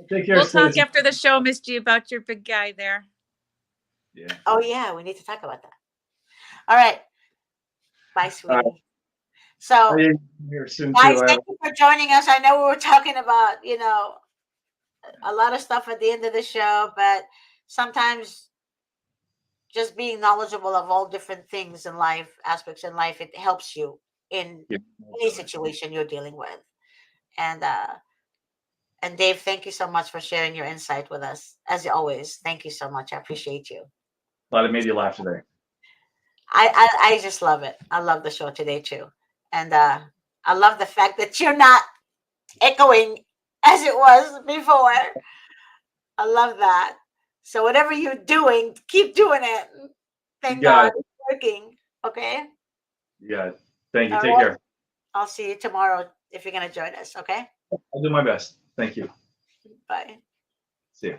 Take care, we'll talk Stacey. after the show, Miss G, about your big guy there. Yeah. Oh yeah, we need to talk about that. All right. Bye, All right. sweetie. So I'll be here soon guys, too. thank you for joining us. I know we were talking about, a lot of stuff at the end of the show, but sometimes just being knowledgeable of all different things in life, aspects in life, it helps you in Yeah. any situation you're dealing with. And Dave, thank you so much for sharing your insight with us. As always, thank you so much. I appreciate you. Glad I made you laugh today. I just love it. I love the show today too. And I love the fact that you're not echoing as it was before. I love that. So whatever you're doing, keep doing it. You Thank got God it. it's working. Okay. You got it. Thank you. All Take right. care. I'll see you tomorrow if you're gonna join us. Okay. I'll do my best. Thank you. Bye. See you.